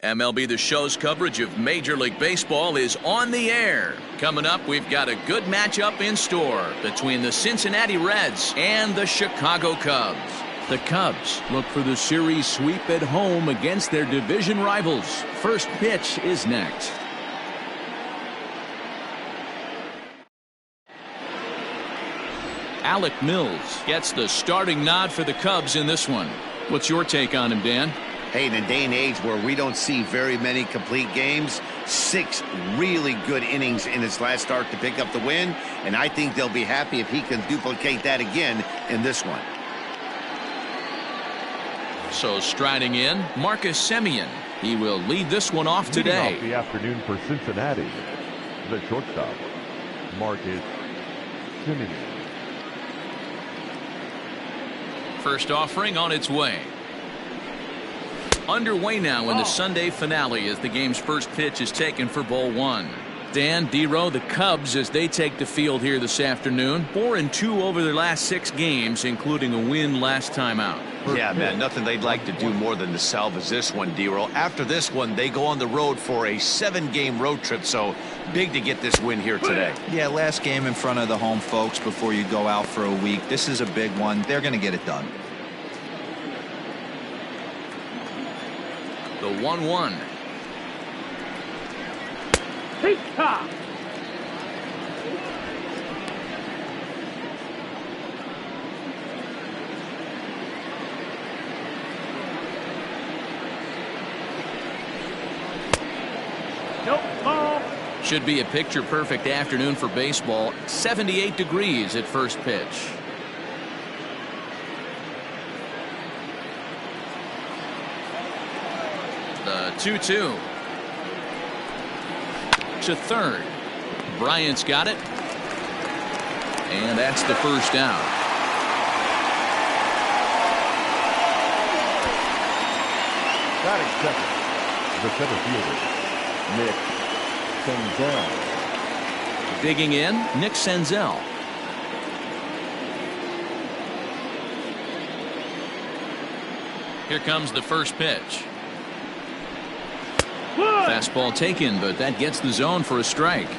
MLB The Show's coverage of Major League Baseball is on the air. Coming up, we've got a good matchup in store between the Cincinnati Reds and the Chicago Cubs. The Cubs look for the series sweep at home against their division rivals. First pitch is next. Alec Mills gets the starting nod for the Cubs in this one. What's your take on him, Dan? Hey, in a day and age where we don't see very many complete games, 6 really good innings in his last start to pick up the win, and I think they'll be happy if he can duplicate that again in this one. So striding in, Marcus Semien. He will lead this one off today. Leading off the afternoon for Cincinnati, the shortstop, Marcus Semien. First offering on its way. Underway now in the Sunday finale as the game's first pitch is taken for ball 1. Dan, D-Row, the Cubs as they take the field here this afternoon. 4-2 over their last 6 games, including a win last time out. Yeah, man, nothing they'd like to do more than to salvage this one, D-Row. After this one, they go on the road for a 7-game road trip, so big to get this win here today. Yeah, last game in front of the home folks before you go out for a week. This is a big one. They're going to get it done. The 1-1. Pizza! Nope, ball. Should be a picture-perfect afternoon for baseball. 78 degrees at first pitch. The 2-2. To third. Bryant's got it. And that's the first out. Batting second, the center fielder, Nick Senzel. Digging in, Nick Senzel. Here comes the first pitch. Fastball taken, but that gets the zone for a strike.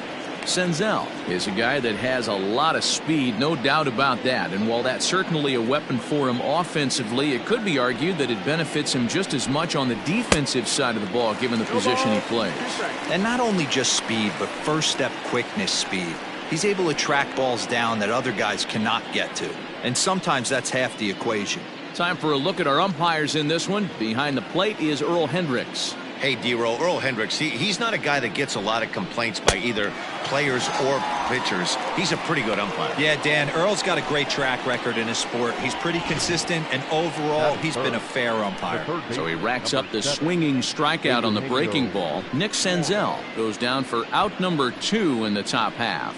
Senzel is a guy that has a lot of speed, no doubt about that. And while that's certainly a weapon for him offensively, it could be argued that it benefits him just as much on the defensive side of the ball, given the position he plays. And not only just speed, but first step quickness speed. He's able to track balls down that other guys cannot get to. And sometimes that's half the equation. Time for a look at our umpires in this one. Behind the plate is Earl Hendricks. Hey, D-Row, Earl Hendricks, he's not a guy that gets a lot of complaints by either players or pitchers. He's a pretty good umpire. Yeah, Dan, Earl's got a great track record in his sport. He's pretty consistent, and overall, he's been a fair umpire. So he racks up the swinging strikeout on the breaking ball. Nick Senzel goes down for out number 2 in the top half.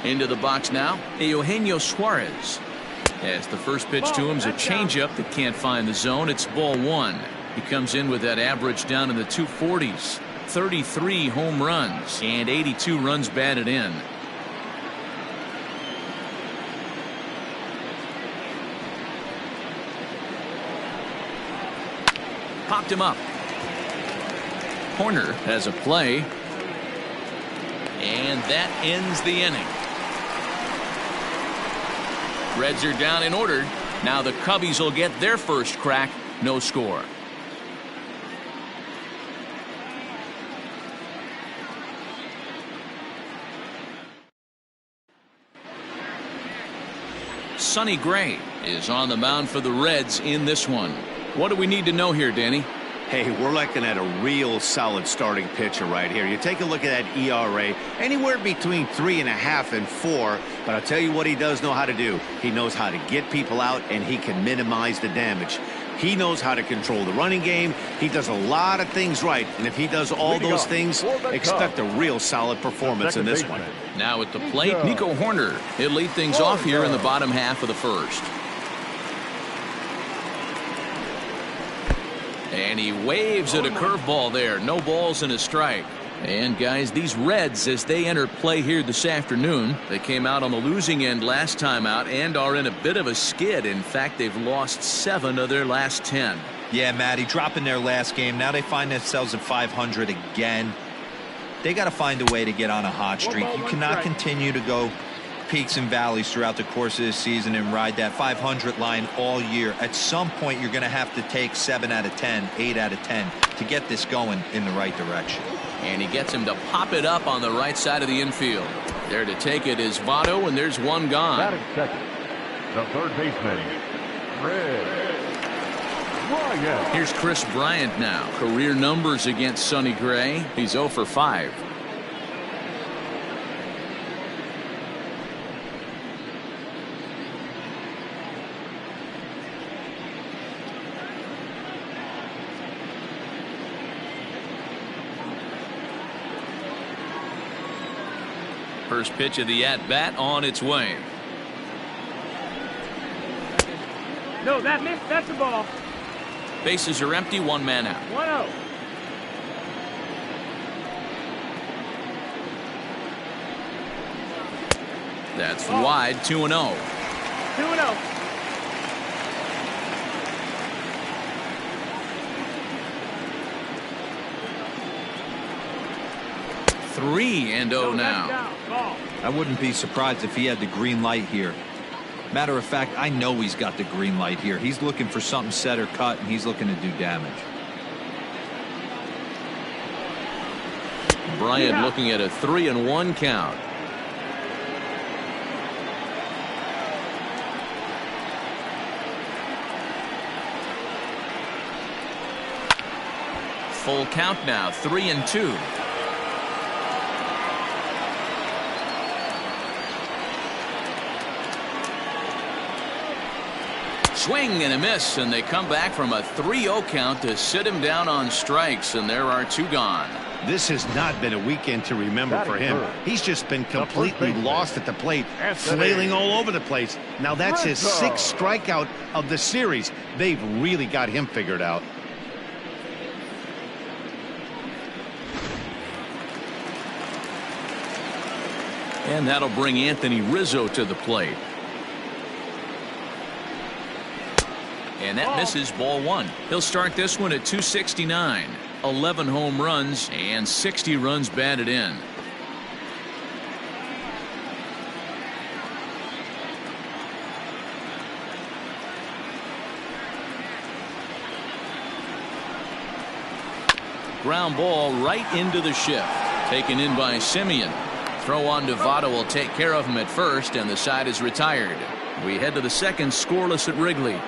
Into the box now, Eugenio Suarez. As the first pitch to him is a changeup that can't find the zone. It's ball 1. He comes in with that average down in the 240s. 33 home runs and 82 runs batted in. Popped him up. Horner has a play. And that ends the inning. Reds are down in order. Now the Cubbies will get their first crack. No score. Sonny Gray is on the mound for the Reds in this one. What do we need to know here, Danny? Hey, we're looking at a real solid starting pitcher right here. You take a look at that ERA, anywhere between 3.5 and 4. But I'll tell you what he does know how to do. He knows how to get people out, and he can minimize the damage. He knows how to control the running game. He does a lot of things right. And if he does all those things, expect a real solid performance in this one. Now at the plate, Nico Horner. He'll lead things off here in the bottom half of the first. And he waves at a curveball there. No balls and a strike. And guys, these Reds, as they enter play here this afternoon, they came out on the losing end last time out and are in a bit of a skid. In fact, they've lost 7 of their last 10. Yeah, Matty, dropping their last game. Now they find themselves at 500 again. They got to find a way to get on a hot streak. You cannot continue to go peaks and valleys throughout the course of this season and ride that 500 line all year. At some point, you're going to have to take 7 out of 10, 8 out of 10 to get this going in the right direction. And he gets him to pop it up on the right side of the infield. There to take it is Votto, and there's one gone. Batting second, the third baseman, Bryant. Here's Chris Bryant now. Career numbers against Sonny Gray. He's 0 for 5. First pitch of the at-bat on its way. No, that's a ball. Bases are empty, 1 man out. 1-0. That's wide, 2-0. 2-0. 3-0 now. I wouldn't be surprised if he had the green light here. Matter of fact, I know he's got the green light here. He's looking for something set or cut, and he's looking to do damage. Bryant looking at a 3-1 count. Full count now, 3-2. Swing and a miss, and they come back from a 3-0 count to sit him down on strikes, and there are 2 gone. This has not been a weekend to remember for him. He's just been completely lost at the plate, flailing all over the place. Now that's his 6th strikeout of the series. They've really got him figured out. And that'll bring Anthony Rizzo to the plate. And that misses, ball 1. He'll start this one at 269. 11 home runs and 60 runs batted in. Ground ball right into the shift. Taken in by Simeon. Throw on to Votto will take care of him at first, and the side is retired. We head to the second, scoreless at Wrigley.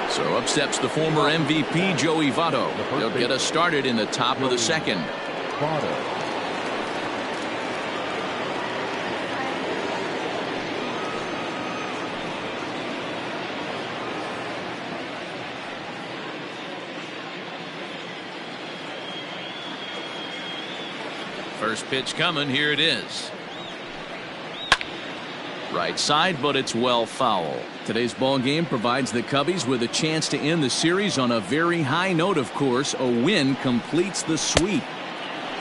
So up steps the former MVP, Joey Votto. He'll get us started in the top of the second. First pitch coming. Here it is. Right side, but it's well foul. Today's ball game provides the Cubbies with a chance to end the series on a very high note, of course. A win completes the sweep.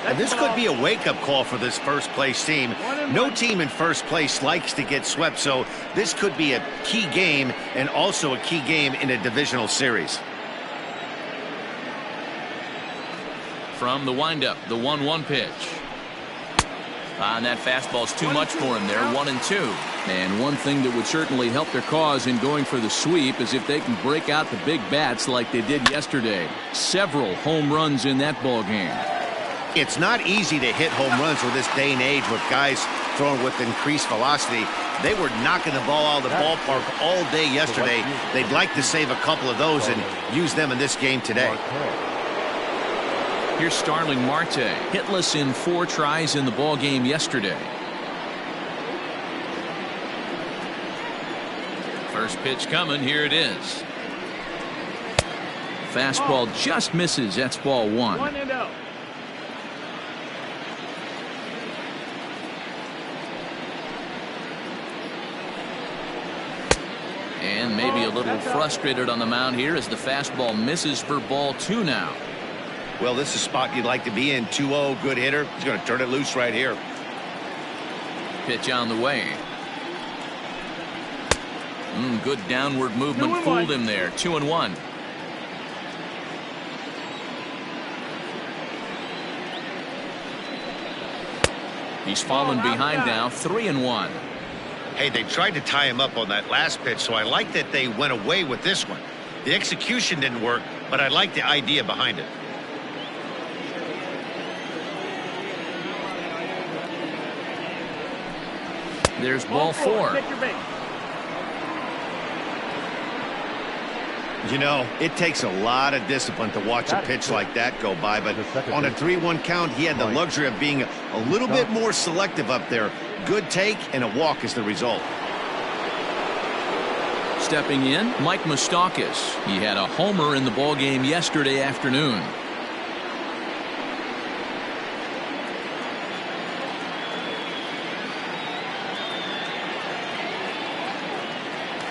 And this could be a wake-up call for this first-place team. No team in first place likes to get swept, so this could be a key game and also a key game in a divisional series. From the windup, the 1-1 pitch. And that fastball's too much for him there, 1-2. And one thing that would certainly help their cause in going for the sweep is if they can break out the big bats like they did yesterday. Several home runs in that ball game. It's not easy to hit home runs with this day and age with guys throwing with increased velocity. They were knocking the ball out of the ballpark all day yesterday. They'd like to save a couple of those and use them in this game today. Here's Starling Marte, hitless in 4 tries in the ball game yesterday. First pitch coming. Here it is. Fastball just misses. That's ball 1. 1-0. And maybe he'll little frustrated on the mound here as the fastball misses for ball 2 now. Well, this is a spot you'd like to be in. 2-0, good hitter. He's going to turn it loose right here. Pitch on the way. Good downward movement fooled him there. 2-1. He's fallen behind now. 3-1. Hey, they tried to tie him up on that last pitch, so I like that they went away with this one. The execution didn't work, but I like the idea behind it. There's ball 4. You know, it takes a lot of discipline to watch a pitch like that go by, but on a 3-1 count, he had the luxury of being a little bit more selective up there. Good take, and a walk is the result. Stepping in, Mike Moustakas. He had a homer in the ballgame yesterday afternoon.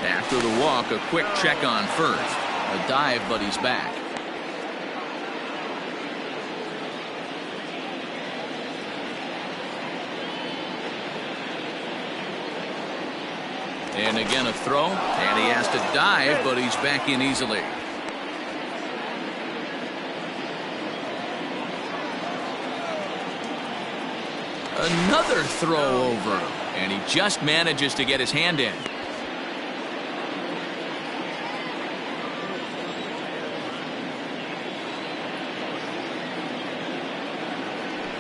After the walk, a quick check on first. A dive, but he's back. And again a throw, and he has to dive, but he's back in easily. Another throw over, and he just manages to get his hand in.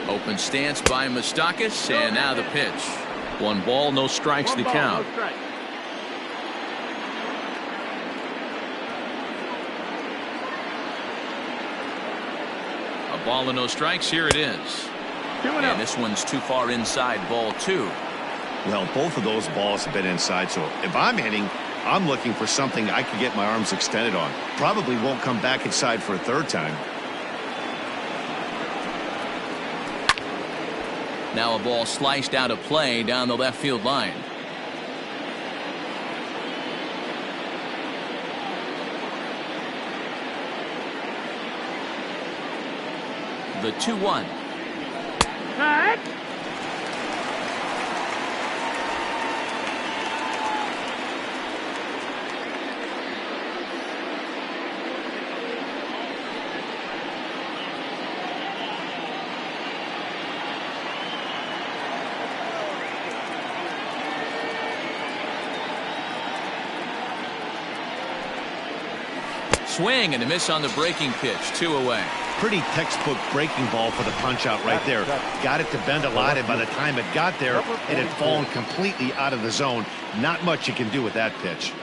Open stance by Moustakas, and now the pitch. 1 ball, no strikes, the count. A ball and no strikes. Here it is. And this one's too far inside, ball 2. Well, both of those balls have been inside, so if I'm hitting, I'm looking for something I can get my arms extended on. Probably won't come back inside for a 3rd time. Now a ball sliced out of play down the left field line. The 2-1. Cut. Swing and a miss on the breaking pitch. 2 away. Pretty textbook breaking ball for the punch out right there. Got it to bend a lot, and by the time it got there, it had fallen completely out of the zone. Not much you can do with that pitch.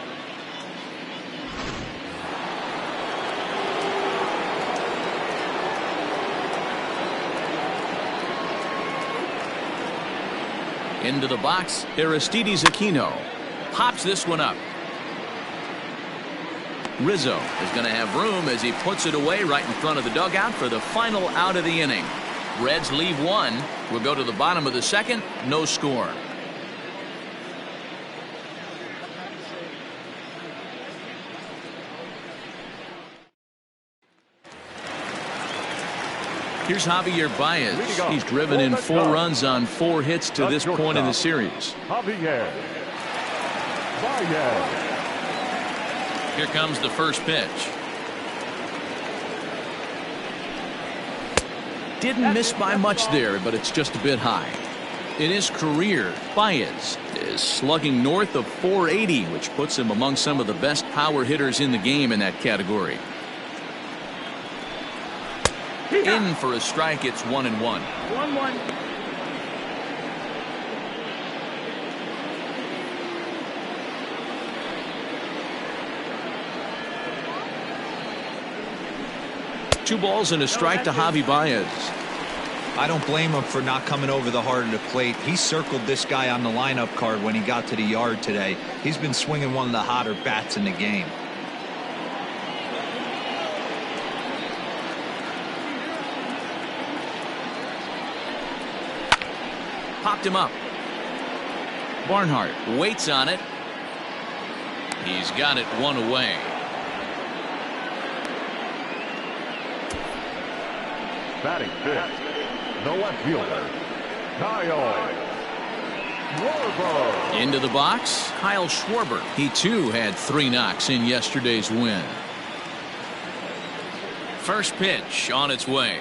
Into the box, Aristides Aquino pops this one up. Rizzo is going to have room as he puts it away right in front of the dugout for the final out of the inning. Reds leave 1. We'll go to the bottom of the 2nd. No score. Here's Javier Baez. He's driven in 4 runs on 4 hits to this point in the series. Javier Baez. Here comes the first pitch. Didn't miss by much there, but it's just a bit high. In his career, Baez is slugging north of 480, which puts him among some of the best power hitters in the game in that category. In for a strike, it's 1-1. 1-1. Two balls and a strike to Javi Baez. I don't blame him for not coming over the heart of the plate. He circled this guy on the lineup card when he got to the yard today. He's been swinging one of the hotter bats in the game. Popped him up. Barnhart waits on it. He's got it one away. Batting fifth, the left fielder, Kyle Schwarber. Into the box, Kyle Schwarber. He too had 3 knocks in yesterday's win. First pitch on its way.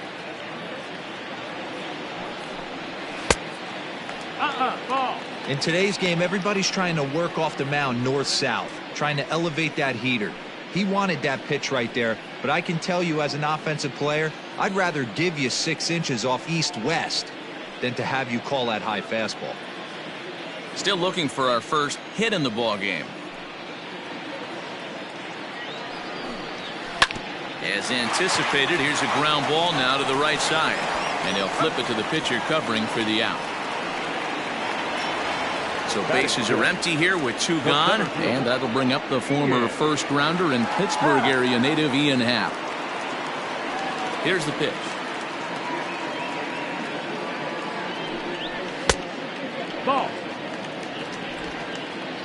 Ball. In today's game, everybody's trying to work off the mound north-south, trying to elevate that heater. He wanted that pitch right there, but I can tell you as an offensive player, I'd rather give you 6 inches off east-west than to have you call that high fastball. Still looking for our first hit in the ball game. As anticipated, here's a ground ball now to the right side, and he'll flip it to the pitcher covering for the out. So bases are empty here with 2 gone, and that'll bring up the former first rounder and Pittsburgh area native Ian Happ. Here's the pitch. Ball.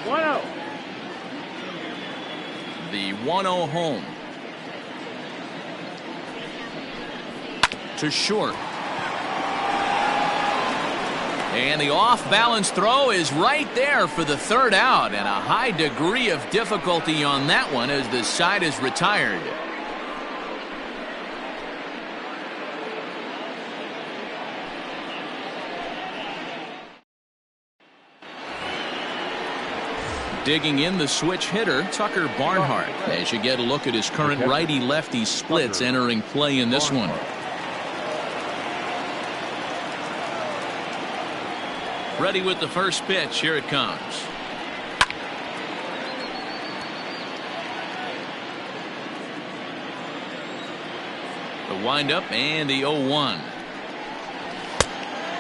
1-0. The 1-0 home. To short. And the off-balance throw is right there for the 3rd out, and a high degree of difficulty on that one as the side is retired. Digging in the switch hitter, Tucker Barnhart, as you get a look at his current righty-lefty splits entering play in this one. Ready with the first pitch. Here it comes. The windup and the 0-1.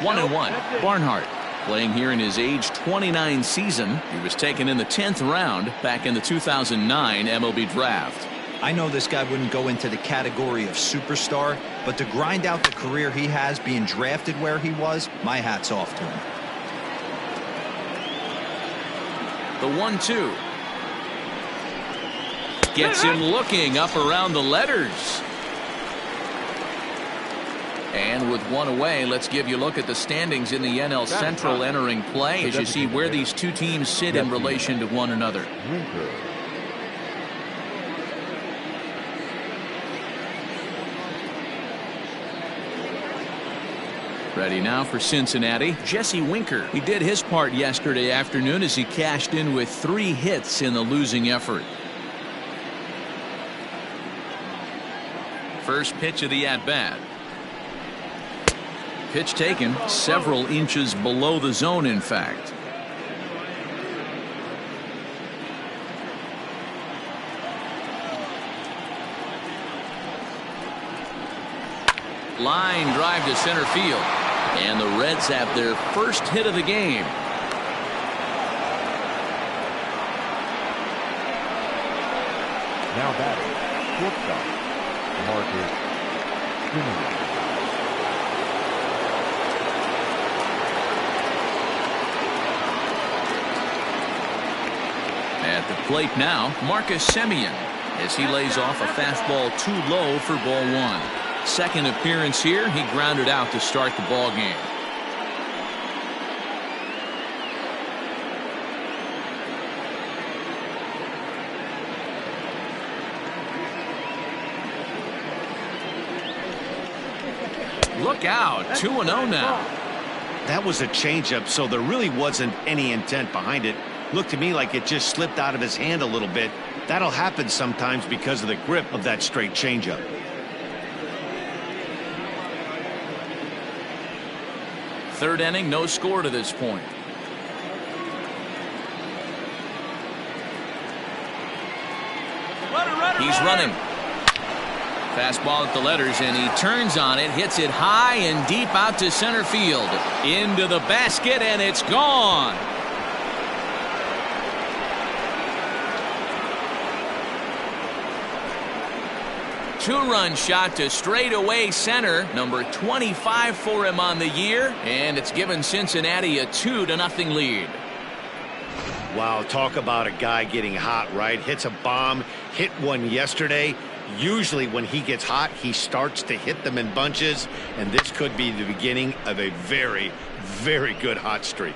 1-1. Barnhart playing here in his age 29 season. He was taken in the 10th round back in the 2009 MLB draft. I know this guy wouldn't go into the category of superstar, but to grind out the career he has being drafted where he was, my hat's off to him. The 1-2. Gets him looking up around the letters. And with 1 away, let's give you a look at the standings in the NL Central entering play as you see where these 2 teams sit in relation to one another. Ready now for Cincinnati, Jesse Winker. He did his part yesterday afternoon as he cashed in with 3 hits in the losing effort. First pitch of the at-bat. Pitch taken several inches below the zone, in fact. Line drive to center field. And the Reds have their first hit of the game. Now batting, shortstop, Marcus Semien. At the plate now, Marcus Semien as he lays off a fastball too low for ball 1. Second appearance here, he grounded out to start the ball game. Look out, 2-0 now. That was a changeup, so there really wasn't any intent behind it. Looked to me like it just slipped out of his hand a little bit. That'll happen sometimes because of the grip of that straight changeup. Third inning, no score to this point. He's running. Fastball at the letters, and he turns on it, hits it high and deep out to center field. Into the basket, and it's gone. Two-run shot to straightaway center, number 25 for him on the year, and it's given Cincinnati a 2-0 lead. Wow, talk about a guy getting hot, right? Hits a bomb, hit one yesterday. Usually when he gets hot, he starts to hit them in bunches, and this could be the beginning of a very, very good hot streak.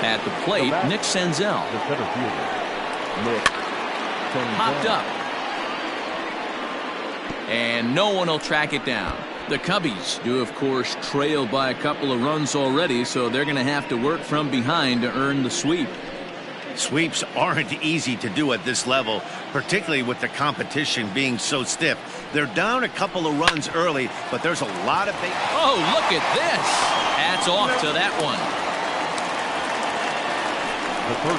At the plate, Nick Senzel. The center fielder, Nick Senzel. Popped up. And no one will track it down. The Cubbies do, of course, trail by a couple of runs already, so they're going to have to work from behind to earn the sweep. Sweeps aren't easy to do at this level, particularly with the competition being so stiff. They're down a couple of runs early, but there's a lot of... Oh, look at this. Hats off to that one.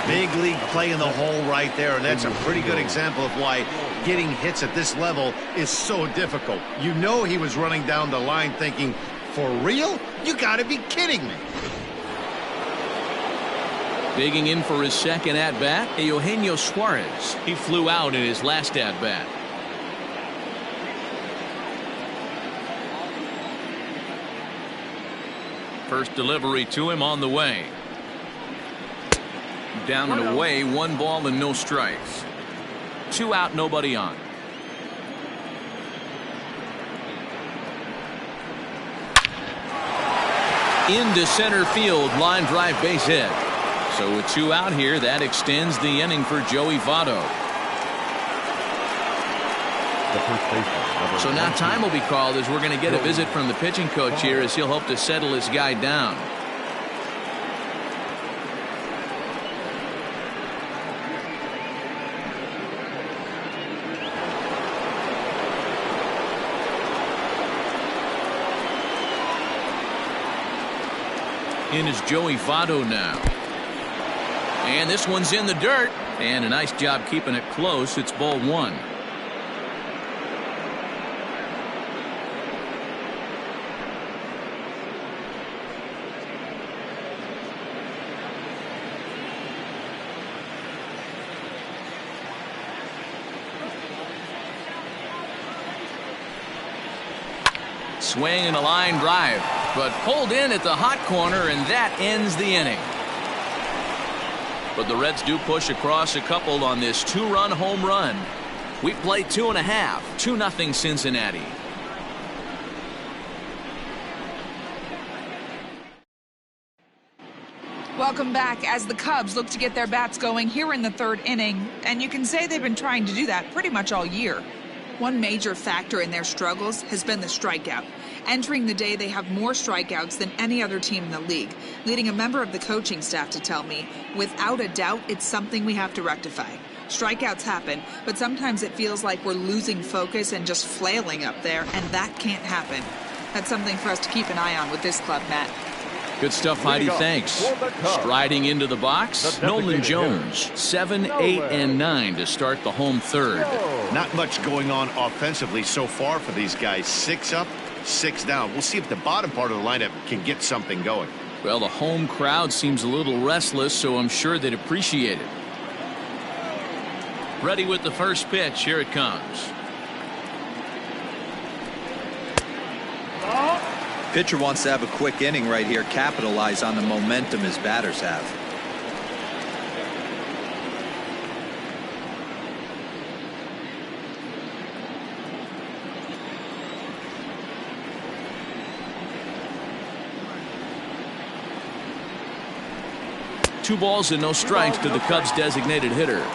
Big league play in the hole right there, and that's a pretty good example of why getting hits at this level is so difficult. You know he was running down the line thinking, for real? You got to be kidding me. Digging in for his second at-bat, Eugenio Suarez. He flew out in his last at-bat. First delivery to him on the way. Down and away, 1 ball and no strikes. 2 out, nobody on. Into center field, line drive, base hit. So with 2 out here, that extends the inning for Joey Votto. So now time will be called as we're going to get a visit from the pitching coach here as he'll hope to settle his guy down. In is Joey Votto now. And this one's in the dirt. And a nice job keeping it close. It's ball 1. Swing and a line drive, but pulled in at the hot corner, and that ends the inning. But the Reds do push across a couple on this 2-run home run. We play 2.5, 2-0 Cincinnati. Welcome back as the Cubs look to get their bats going here in the 3rd inning, and you can say they've been trying to do that pretty much all year. One major factor in their struggles has been the strikeout. Entering the day, they have more strikeouts than any other team in the league, leading a member of the coaching staff to tell me, without a doubt, it's something we have to rectify. Strikeouts happen, but sometimes it feels like we're losing focus and just flailing up there, and that can't happen. That's something for us to keep an eye on with this club, Matt. Good stuff, Heidi. Thanks. Striding into the box, Nolan Jones, 7, 8, and 9 to start the home 3rd. Not much going on offensively so far for these guys. 6 up, 6 down. We'll see if the bottom part of the lineup can get something going. Well, the home crowd seems a little restless, so I'm sure they'd appreciate it. Ready with the first pitch. Here it comes. Pitcher wants to have a quick inning right here, capitalize on the momentum his batters have. Two balls and no strikes to the Cubs' designated hitter.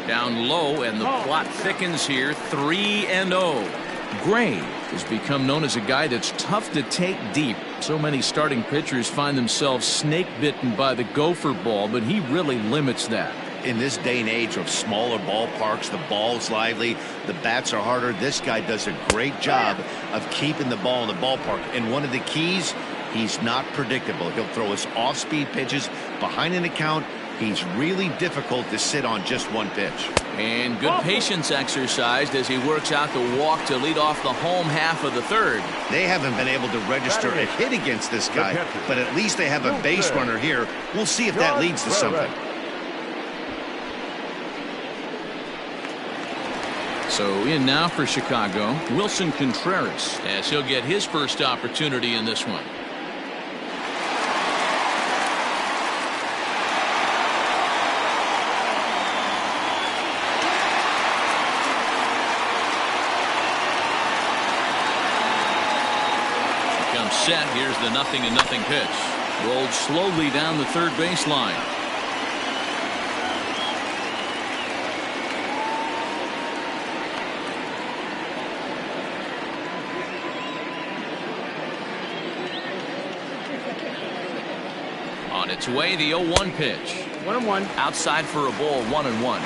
Down low, and the plot thickens here. 3-0. Gray has become known as a guy that's tough to take deep. So many starting pitchers find themselves snake bitten by the gopher ball, but he really limits that. In this day and age of smaller ballparks, the ball's lively, the bats are harder. This guy does a great job of keeping the ball in the ballpark. And one of the keys, he's not predictable. He'll throw his off-speed pitches behind an account. He's really difficult to sit on just one pitch. And good patience exercised as he works out the walk to lead off the home half of the 3rd. They haven't been able to register a hit against this guy, but at least they have a base runner here. We'll see if that leads to something. So in now for Chicago, Wilson Contreras, as he'll get his first opportunity in this one. Set. Here's the 0-0 pitch. Rolled slowly down the third baseline. On its way, the 0-1 pitch. 1-1. Outside for a ball, 1-1.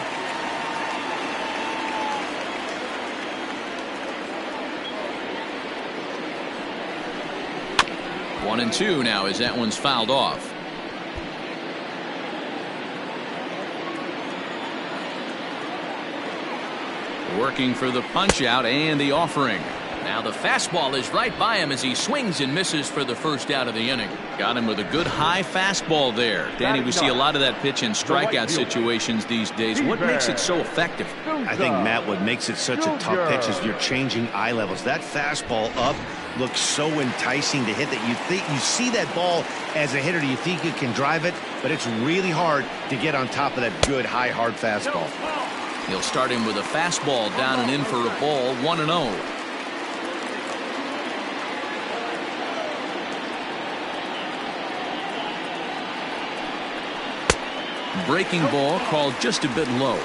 1-2 now as that one's fouled off. Working for the punch out and the offering. Now the fastball is right by him as he swings and misses for the first out of the inning. Got him with a good high fastball there. Danny, we see a lot of that pitch in strikeout situations these days. What makes it so effective? I think, Matt, what makes it such a tough pitch is you're changing eye levels. That fastball up looks so enticing to hit that you see that ball as a hitter, you think you can drive it, but it's really hard to get on top of that good high hard fastball. He'll start him with a fastball down and in for a ball, 1-0. Breaking ball called just a bit low.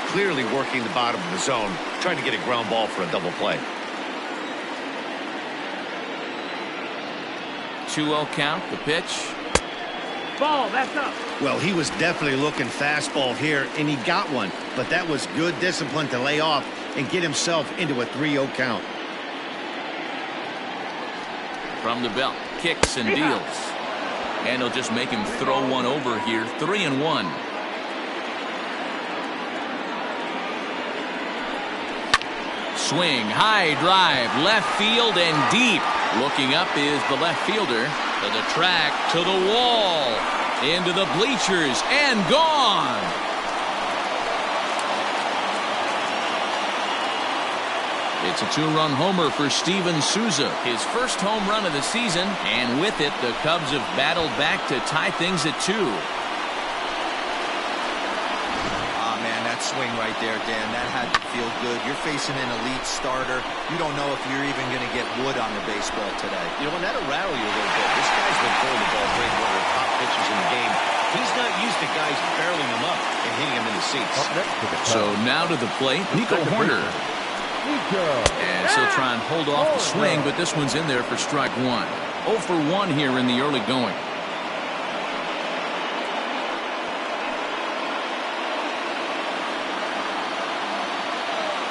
Clearly working the bottom of the zone, trying to get a ground ball for a double play. 2-0 count, the pitch. Ball, that's up. Well, he was definitely looking fastball here, and he got one. But that was good discipline to lay off and get himself into a 3-0 count. From the belt, kicks and deals. And he'll just make him throw one over here, 3-1. Swing, high drive, left field and deep. Looking up is the left fielder. To the track, to the wall, into the bleachers, and gone. It's a two-run homer for Steven Souza, his first home run of the season, and with it, the Cubs have battled back to tie things at 2. Swing right there, Dan. That had to feel good. You're facing an elite starter. You don't know if you're even going to get wood on the baseball today. You know, and that'll rattle you a little bit. This guy's been throwing the ball great, one of the top pitchers in the game. He's not used to guys barreling him up and hitting him in the seats. So now to the plate, Nico Horner. And he'll try and hold off the swing, but this one's in there for strike 1. 0 for 1 here in the early going.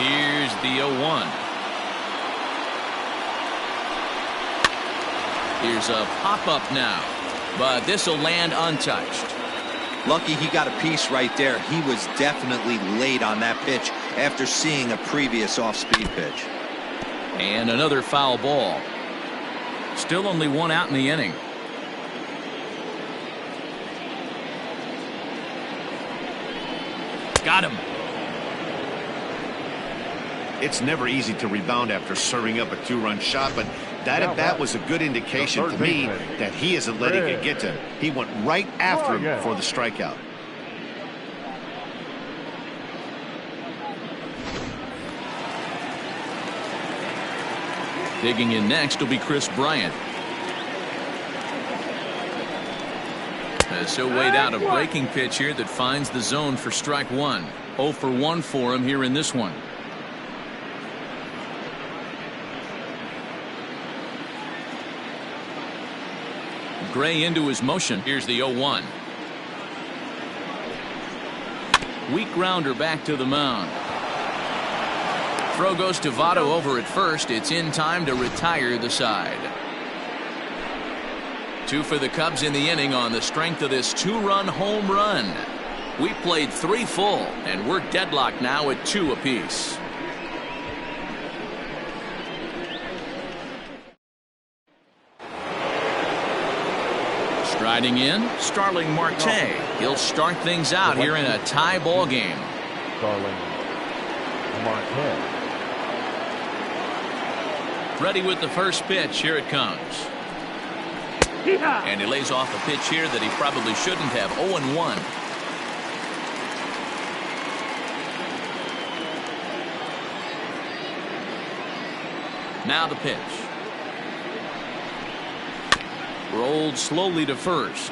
Here's the 0-1. Here's a pop-up now, but this will land untouched. Lucky he got a piece right there. He was definitely late on that pitch after seeing a previous off-speed pitch. And another foul ball. Still only one out in the inning. Got him. It's never easy to rebound after serving up a 2-run shot, but that at bat was a good indication to me that he isn't letting it get to him. He went right after him for the strikeout. Digging in next will be Chris Bryant. As he'll wait out a breaking pitch here that finds the zone for strike 1. 0 for 1 for him here in this one. Gray into his motion. Here's the 0-1. Weak grounder back to the mound. Throw goes to Votto over at first. It's in time to retire the side. 2 for the Cubs in the inning on the strength of this 2-run home run. We played 3 full, and we're deadlocked now at 2 apiece. Striding in, Starling Marte. He'll start things out here in a tie ball game. Starling Marte. Ready with the first pitch. Here it comes. And he lays off a pitch here that he probably shouldn't have. 0-1. Now the pitch. Rolled slowly to first.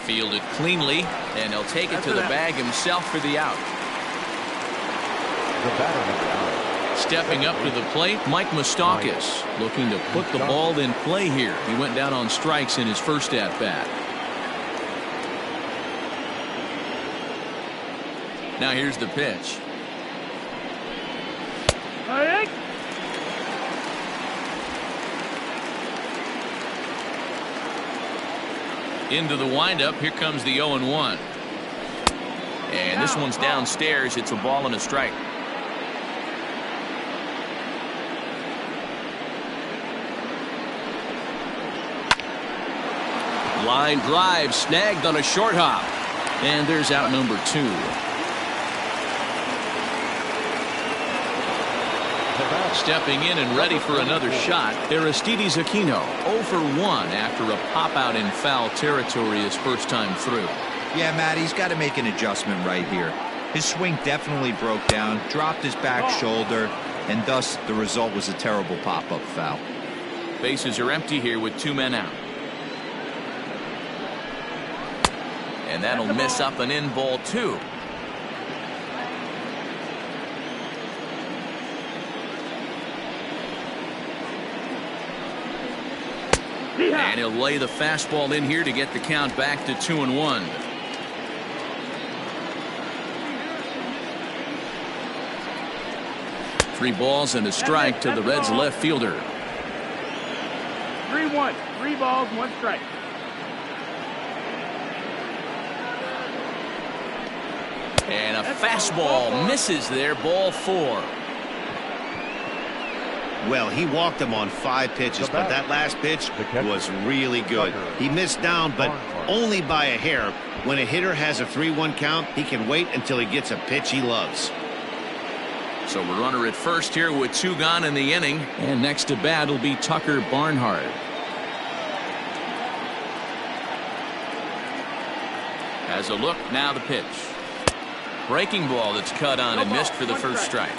Fielded cleanly, and he'll take it to the bag himself for the out. The batter number 9. Stepping up to the plate, Mike Moustakas, looking to put the ball in play here. He went down on strikes in his first at-bat. Now here's the pitch. Into the windup. Here comes the 0-1. And this one's downstairs. It's a ball and a strike. Line drive snagged on a short hop. And there's out number 2. Stepping in and ready for another shot, Aristides Aquino, 0 for 1 after a pop-out in foul territory his first time through. Yeah, Matt, he's got to make an adjustment right here. His swing definitely broke down, dropped his back shoulder, and thus the result was a terrible pop-up foul. Bases are empty here with 2 men out. And that'll miss up an in ball 2. And he'll lay the fastball in here to get the count back to 2-1. Three balls and a strike to the Reds' left fielder. 3-1. 3 balls, 1 strike. And a fastball misses there. Ball 4. Well, he walked him on 5 pitches, but that last pitch was really good. He missed down, but only by a hair. When a hitter has a 3-1 count, he can wait until he gets a pitch he loves. So we're runner at first here with 2 gone in the inning. And next to bat will be Tucker Barnhart. As a look, now the pitch. Breaking ball that's cut on and missed for the first strike.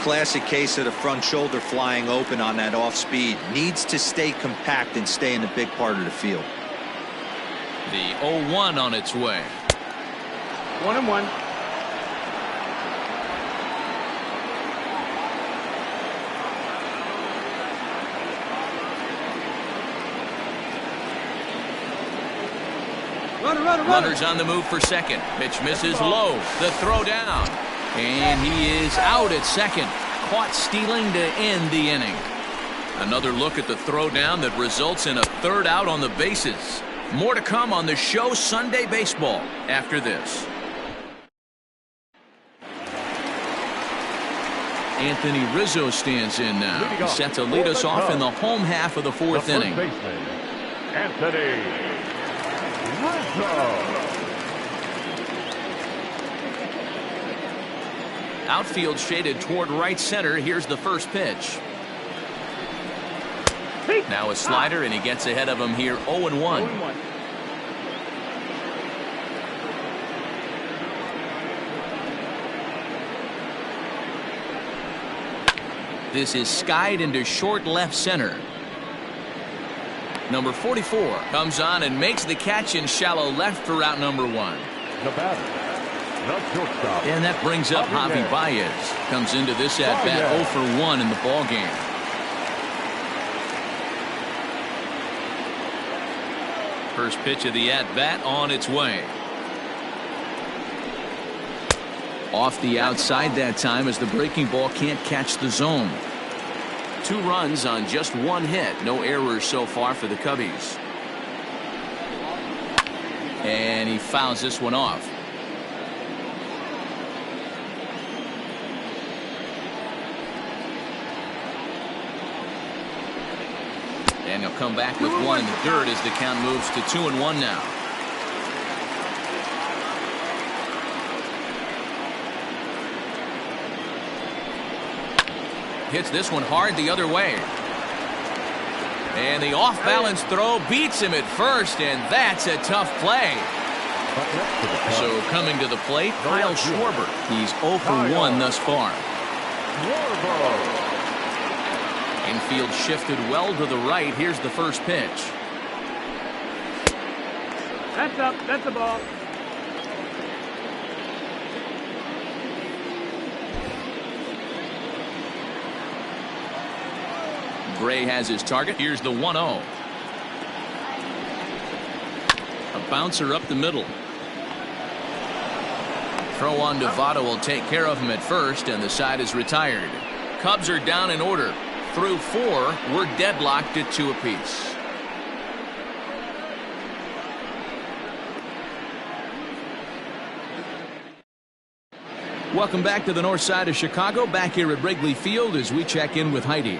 Classic case of the front shoulder flying open on that off speed. Needs to stay compact and stay in the big part of the field. The 0-1 on its way. 1-1. Runners on the move for second. Pitch misses low. The throw down. And he is out at second. Caught stealing to end the inning. Another look at the throw down that results in a 3rd out on the bases. More to come on the show Sunday Baseball after this. Anthony Rizzo stands in now. He's set to lead us off in the home half of the 4th inning. Anthony Rizzo. Outfield shaded toward right center. Here's the first pitch. Now a slider, and he gets ahead of him here. 0-1. This is skied into short left center. Number 44 comes on and makes the catch in shallow left for out number 1. The batter. And that brings up Javier Baez. Comes into this at bat 0 for 1 in the ball game. First pitch of the at bat on its way. Off the outside that time as the breaking ball can't catch the zone. 2 runs on just 1 hit. No errors so far for the Cubbies. And he fouls this one off. And he'll come back with 1 in the dirt as the count moves to 2-1 now. hits this one hard the other way. And the off-balance throw beats him at first, and that's a tough play. So coming to the plate, Kyle Schwarber. He's 0 for 1 thus far. Infield shifted well to the right. Here's the first pitch. That's up. That's a ball. Gray has his target. Here's the 1-0. A bouncer up the middle. Throw on to Votto will take care of him at first, and the side is retired. Cubs are down in order. Through 4, we're deadlocked at 2 apiece. Welcome back to the north side of Chicago, back here at Wrigley Field as we check in with Heidi.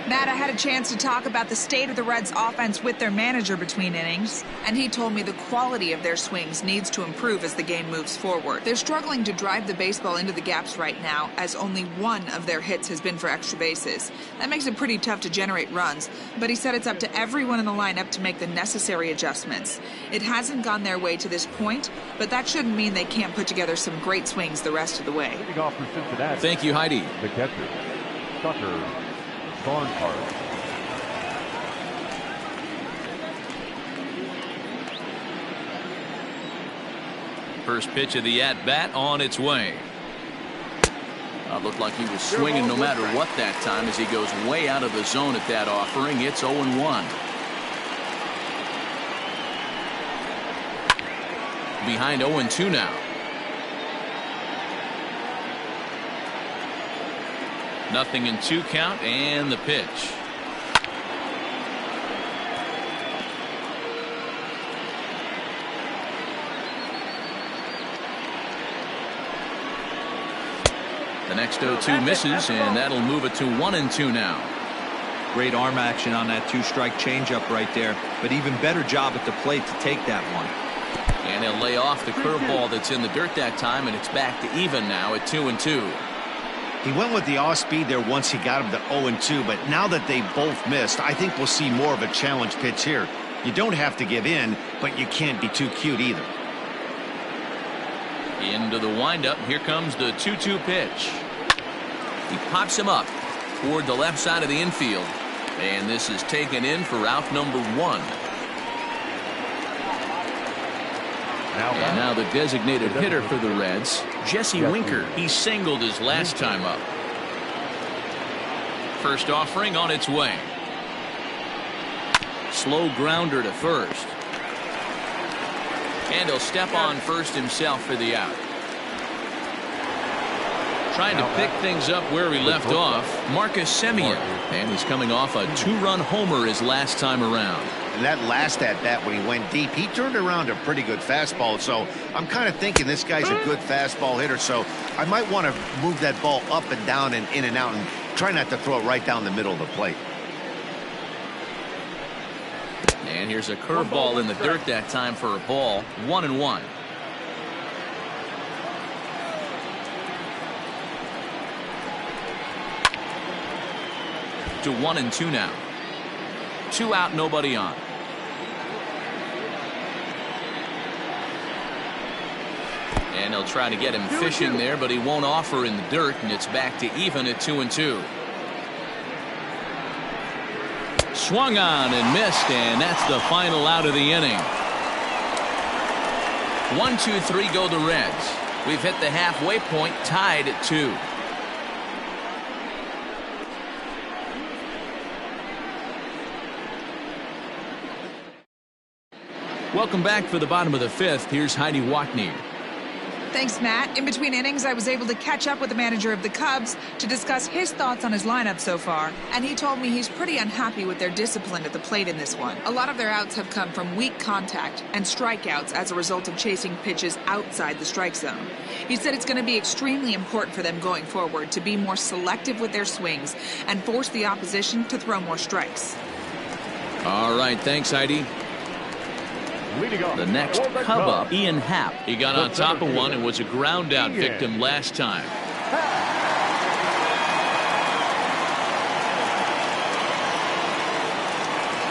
Matt, I had a chance to talk about the state of the Reds offense with their manager between innings, and he told me the quality of their swings needs to improve as the game moves forward. They're struggling to drive the baseball into the gaps right now, as only 1 of their hits has been for extra bases. That makes it pretty tough to generate runs, but he said it's up to everyone in the lineup to make the necessary adjustments. It hasn't gone their way to this point, but that shouldn't mean they can't put together some great swings the rest of the way. Thank you, Heidi. The catcher, Barnhart. First pitch of the at-bat on its way. Looked like he was swinging no matter what that time as he goes way out of the zone at that offering. It's 0-1. Behind 0-2 now. Nothing in 2 count, and the pitch. The next 0-2 misses, and that'll move it to 1-2 now. Great arm action on that 2-strike changeup right there, but even better job at the plate to take that one. And he'll lay off the curveball that's in the dirt that time, and it's back to even now at 2-2. He went with the off-speed there once he got him to 0-2, but now that they both missed, I think we'll see more of a challenge pitch here. You don't have to give in, but you can't be too cute either. Into the windup. Here comes the 2-2 pitch. He pops him up toward the left side of the infield, and this is taken in for out number 1. And now the designated hitter for the Reds, Jesse Winker. He singled his last time up. First offering on its way. Slow grounder to first. And he'll step on first himself for the out. Trying to pick things up where he left off, Marcus Semien. And he's coming off a 2-run homer his last time around. And that last at-bat when he went deep, he turned around a pretty good fastball. So I'm kind of thinking this guy's a good fastball hitter. So I might want to move that ball up and down and in and out and try not to throw it right down the middle of the plate. And here's a curveball in the dirt that time for a ball. 1-1. To 1-2 now. 2 out, nobody on. And he'll try to get him fishing there, but he won't offer in the dirt, and it's back to even at 2-2. Swung on and missed, and that's the final out of the inning. 1, 2, 3 go the Reds. We've hit the halfway point, tied at 2. Welcome back for the bottom of the 5th. Here's Heidi Watney. Thanks, Matt. In between innings, I was able to catch up with the manager of the Cubs to discuss his thoughts on his lineup so far. And he told me he's pretty unhappy with their discipline at the plate in this one. A lot of their outs have come from weak contact and strikeouts as a result of chasing pitches outside the strike zone. He said it's going to be extremely important for them going forward to be more selective with their swings and force the opposition to throw more strikes. All right, thanks, Heidi. The next Cub up, Ian Happ. He got on top of one and was a ground out victim last time.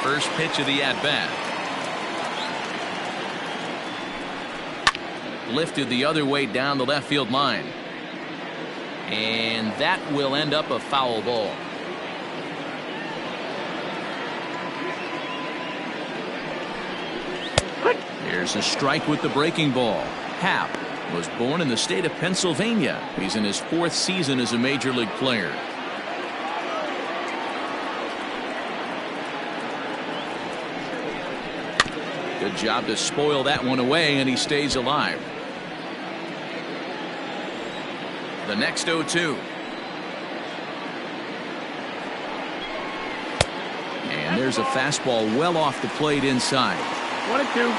First pitch of the at-bat. Lifted the other way down the left field line. And that will end up a foul ball. Here's a strike with the breaking ball. Happ was born in the state of Pennsylvania. He's in his 4th season as a major league player. Good job to spoil that one away, and he stays alive. The next 0-2. And there's a fastball well off the plate inside. 1-2.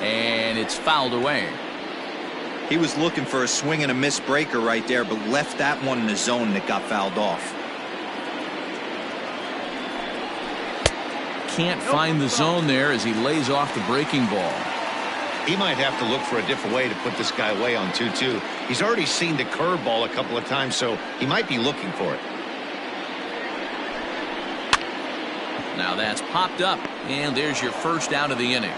And it's fouled away. He was looking for a swing and a miss breaker right there, but left that one in the zone that got fouled off. Can't find the zone there as he lays off the breaking ball. He might have to look for a different way to put this guy away on 2-2. He's already seen the curveball a couple of times, so he might be looking for it. Now that's popped up, and there's your first out of the inning.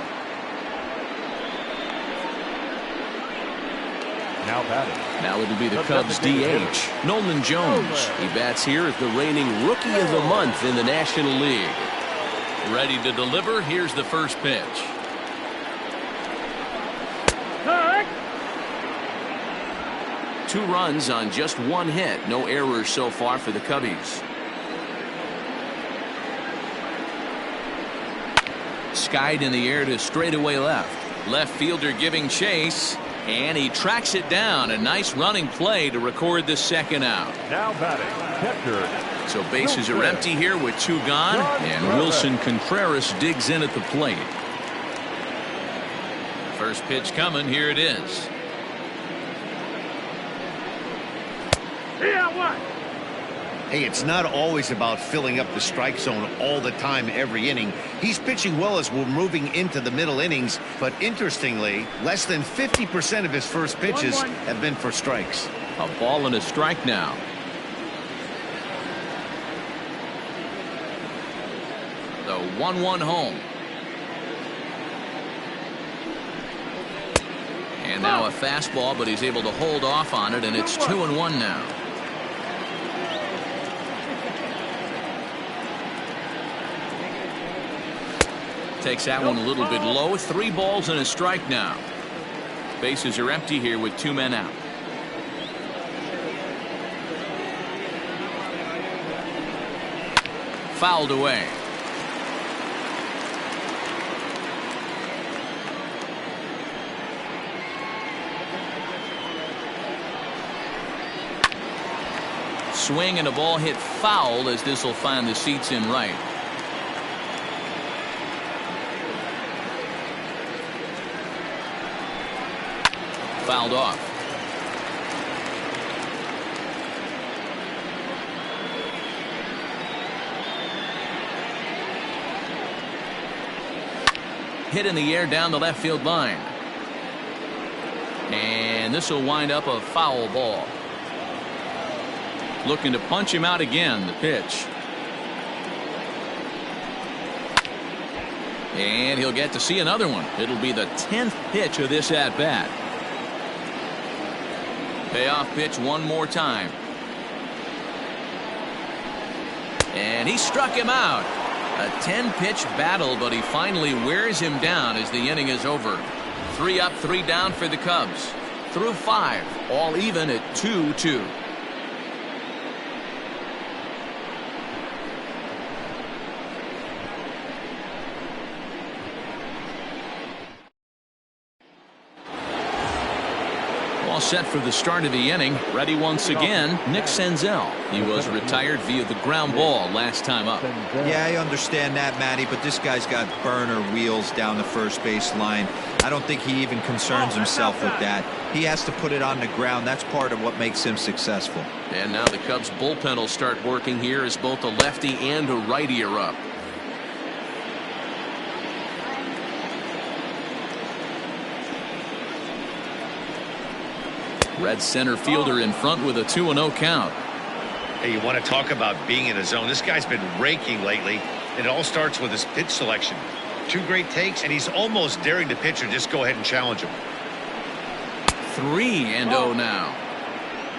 Now batting. Now it'll be the Cubs DH, Nolan Jones. He bats here as the reigning Rookie of the Month in the National League. Ready to deliver. Here's the first pitch. Correct. 2 runs on just 1 hit. No errors so far for the Cubbies. Skied in the air to straightaway left. Left fielder giving chase. And he tracks it down. A nice running play to record the second out. Now batting, catcher. So bases are empty here with 2 gone. And Wilson Contreras digs in at the plate. First pitch coming. Here it is. Yeah, what? Hey, it's not always about filling up the strike zone all the time every inning. He's pitching well as we're moving into the middle innings, but interestingly, less than 50% of his first pitches have been for strikes. A ball and a strike now. The 1-1 home. And now a fastball, but he's able to hold off on it, and it's 2-1 now. Takes that one a little bit low. 3 balls and a strike now. Bases are empty here with 2 men out. Fouled away. Swing and a ball hit foul as this will find the seats in right. Fouled off. Hit in the air down the left field line. And this will wind up a foul ball. Looking to punch him out again. The pitch. And he'll get to see another one. It'll be the 10th pitch of this at bat. Payoff pitch one more time. And he struck him out. A 10-pitch battle, but he finally wears him down as the inning is over. 3 up, 3 down for the Cubs. Through 5, all even at 2-2. All set for the start of the inning. Ready once again, Nick Senzel. He was retired via the ground ball last time up. Yeah, I understand that, Matty, but this guy's got burner wheels down the first base line. I don't think he even concerns himself with that. He has to put it on the ground. That's part of what makes him successful. And now the Cubs bullpen will start working here as both a lefty and a righty are up. Red center fielder in front with a 2-0 count. Hey, you want to talk about being in a zone? This guy's been raking lately. It all starts with his pitch selection. 2 great takes, and he's almost daring the pitcher just go ahead and challenge him. 3-0 now.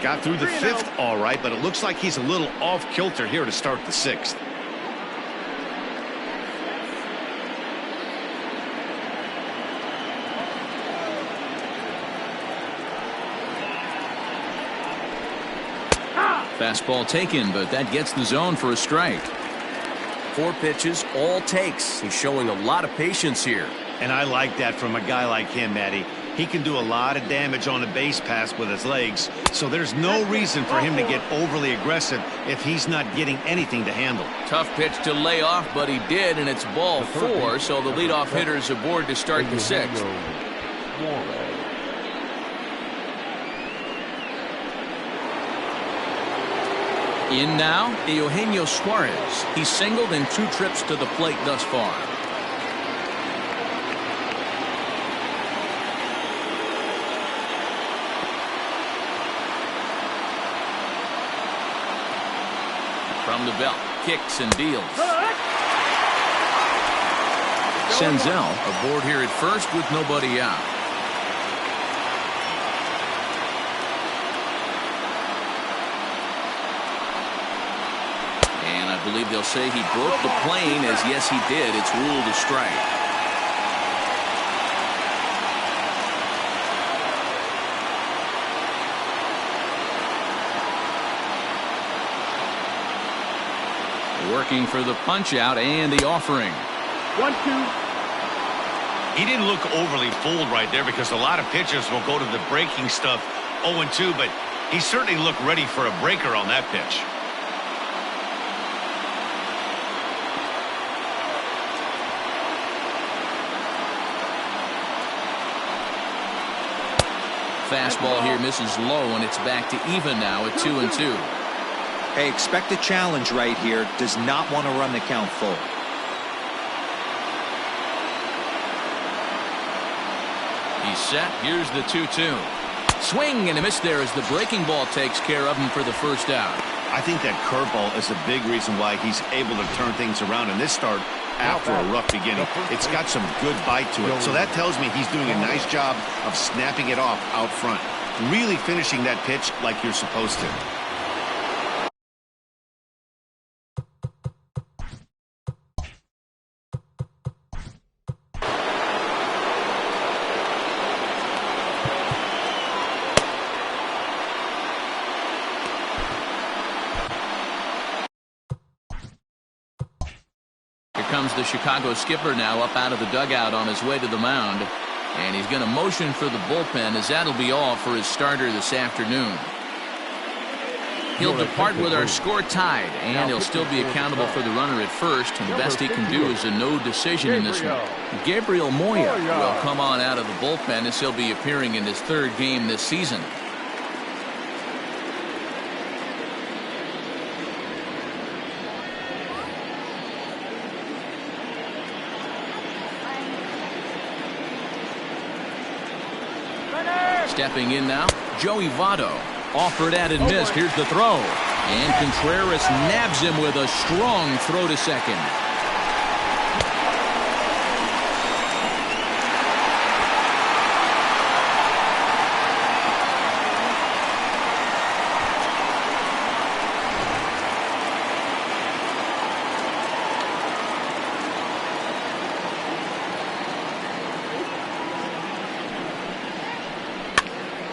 Got through the 5th all right, but it looks like he's a little off kilter here to start the 6th. Fastball taken, but that gets the zone for a strike. 4 pitches, all takes. He's showing a lot of patience here. And I like that from a guy like him, Matty. He can do a lot of damage on the base pass with his legs, so there's no reason for him to get overly aggressive if he's not getting anything to handle. Tough pitch to lay off, but he did, and it's ball 4, so the leadoff hitter's aboard to start the 6th. In now, Eugenio Suarez. He's singled in 2 trips to the plate thus far. From the belt, kicks and deals. Senzel aboard here at first with nobody out. And I believe they'll say he broke the plane, as yes he did. It's ruled a strike. Working for the punch out and the offering. 1-2. He didn't look overly fooled right there because a lot of pitchers will go to the breaking stuff 0-2, but he certainly looked ready for a breaker on that pitch. Fastball here misses low, and it's back to even now at 2-2. Hey, expect a challenge right here. Does not want to run the count full. He's set. Here's the 2-2. Swing and a miss there as the breaking ball takes care of him for the first out. I think that curveball is a big reason why he's able to turn things around in this start after a rough beginning. It's got some good bite to it, so that tells me he's doing a nice job of snapping it off out front, really finishing that pitch like you're supposed to. Comes the Chicago skipper now up out of the dugout on his way to the mound, and he's going to motion for the bullpen, as that'll be all for his starter this afternoon. He'll depart with our score tied, and he'll still be accountable for the runner at first, and the best he can do is a no decision in this one. Gabriel Moya will come on out of the bullpen as he'll be appearing in his 3rd game this season. Stepping in now, Joey Votto. Offered at and missed. Here's the throw. And Contreras nabs him with a strong throw to second.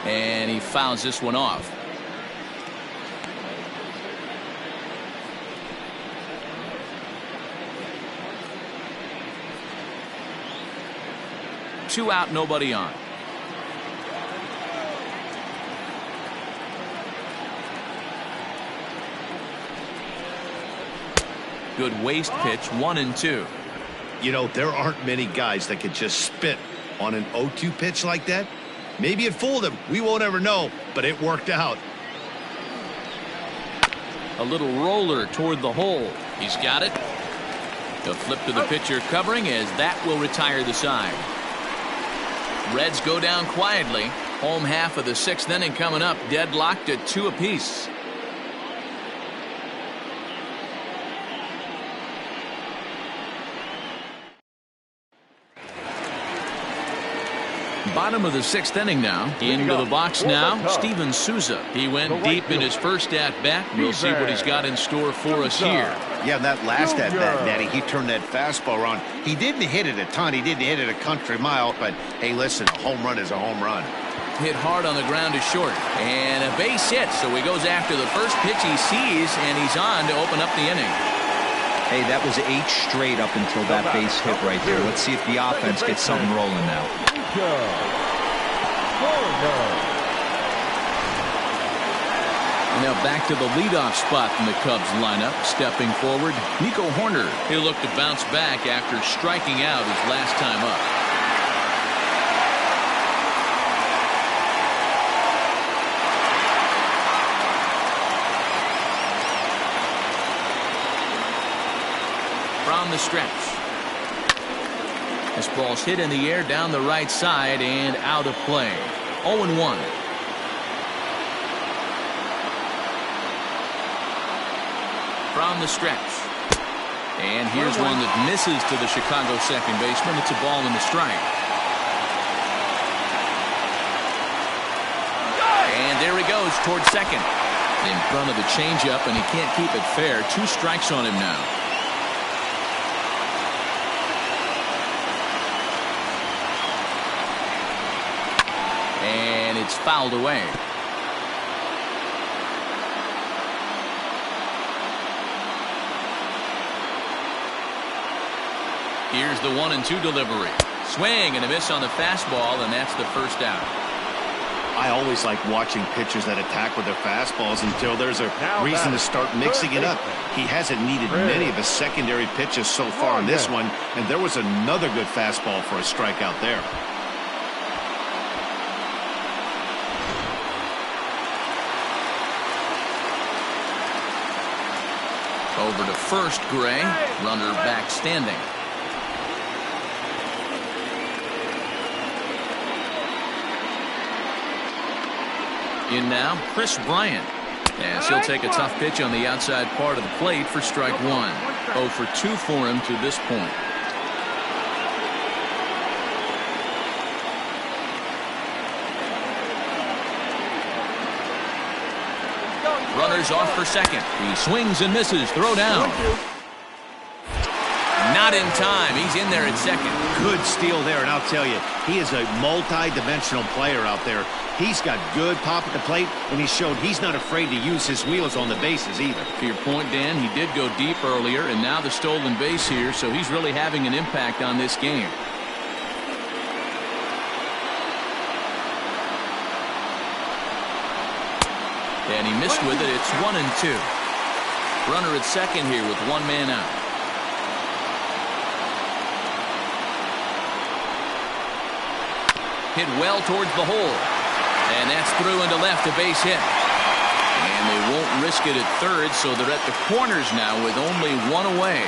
And he fouls this one off. Two out, nobody on. Good waste pitch, 1-2. You know, there aren't many guys that could just spit on an 0-2 pitch like that. Maybe it fooled him. We won't ever know, but it worked out. A little roller toward the hole. He's got it. The flip to the pitcher covering, as that will retire the side. Reds go down quietly. Home half of the 6th inning coming up, deadlocked at 2 apiece. Bottom of the 6th inning now. Into the box now, Steven Souza. He went deep in his first at-bat. We'll see what he's got in store for us here. Yeah, that last at-bat, Daddy, he turned that fastball around. He didn't hit it a ton. He didn't hit it a country mile. But, hey, listen, a home run is a home run. Hit hard on the ground is short. And a base hit. So he goes after the first pitch he sees, and he's on to open up the inning. Hey, that was 8 straight up until that base hit right there. Let's see if the offense gets something rolling now. Now back to the leadoff spot in the Cubs lineup. Stepping forward, Nico Horner. He'll look to bounce back after striking out his last time up. From the stretch. This ball's hit in the air down the right side and out of play. 0-1. From the stretch. And here's one that misses to the Chicago second baseman. It's a ball in the strike. And there he goes towards second. In front of the changeup, and he can't keep it fair. 2 strikes on him now. And it's fouled away. Here's the 1-2 delivery. Swing and a miss on the fastball, and that's the first out. I always like watching pitchers that attack with their fastballs until there's a reason to start mixing it up. He hasn't needed many of his secondary pitches so far in this one, and there was another good fastball for a strikeout there. Over to first, Gray. Runner back standing. In now, Chris Bryant. As he'll take a tough pitch on the outside part of the plate for strike 1. 0 for 2 for him to this point. Runners off for second. He swings and misses. Throw down. Not in time. He's in there at second. Good steal there, and I'll tell you, he is a multi-dimensional player out there. He's got good pop at the plate, and he showed he's not afraid to use his wheels on the bases either. To your point, Dan, he did go deep earlier, and now the stolen base here, so he's really having an impact on this game. And he missed with it. It's 1-2. Runner at second here with 1 man out. Hit well towards the hole. And that's through into left, a base hit. And they won't risk it at third, so they're at the corners now with only 1 away.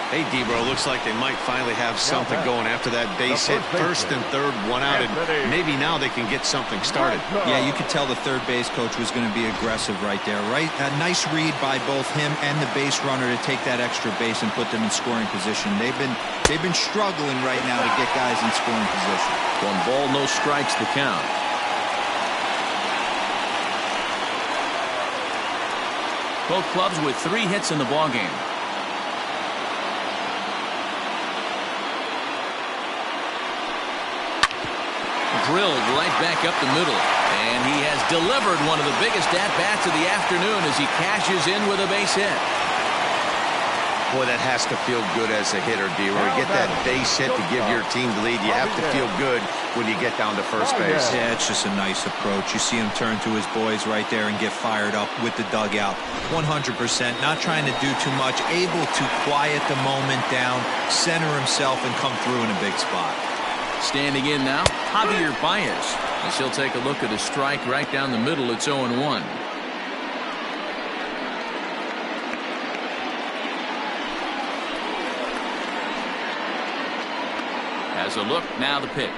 Hey, Debro, looks like they might finally have something going after that base hit. First and third, 1 out, and maybe now they can get something started. Yeah, you could tell the third base coach was going to be aggressive right there. Right, a nice read by both him and the base runner to take that extra base and put them in scoring position. They've been struggling right now to get guys in scoring position. 1 ball, no strikes, the count. Both clubs with 3 hits in the ballgame. Drilled right back up the middle, and he has delivered one of the biggest at-bats of the afternoon as he cashes in with a base hit. Boy, that has to feel good as a hitter, D-Roy. Get that base hit to give your team the lead. You have to feel good when you get down to first base. Yeah, it's just a nice approach. You see him turn to his boys right there and get fired up with the dugout. 100%, not trying to do too much, able to quiet the moment down, center himself, and come through in a big spot. Standing in now, Javier Baez. As he'll take a look at a strike right down the middle. It's 0-1. Has a look, now the pitch.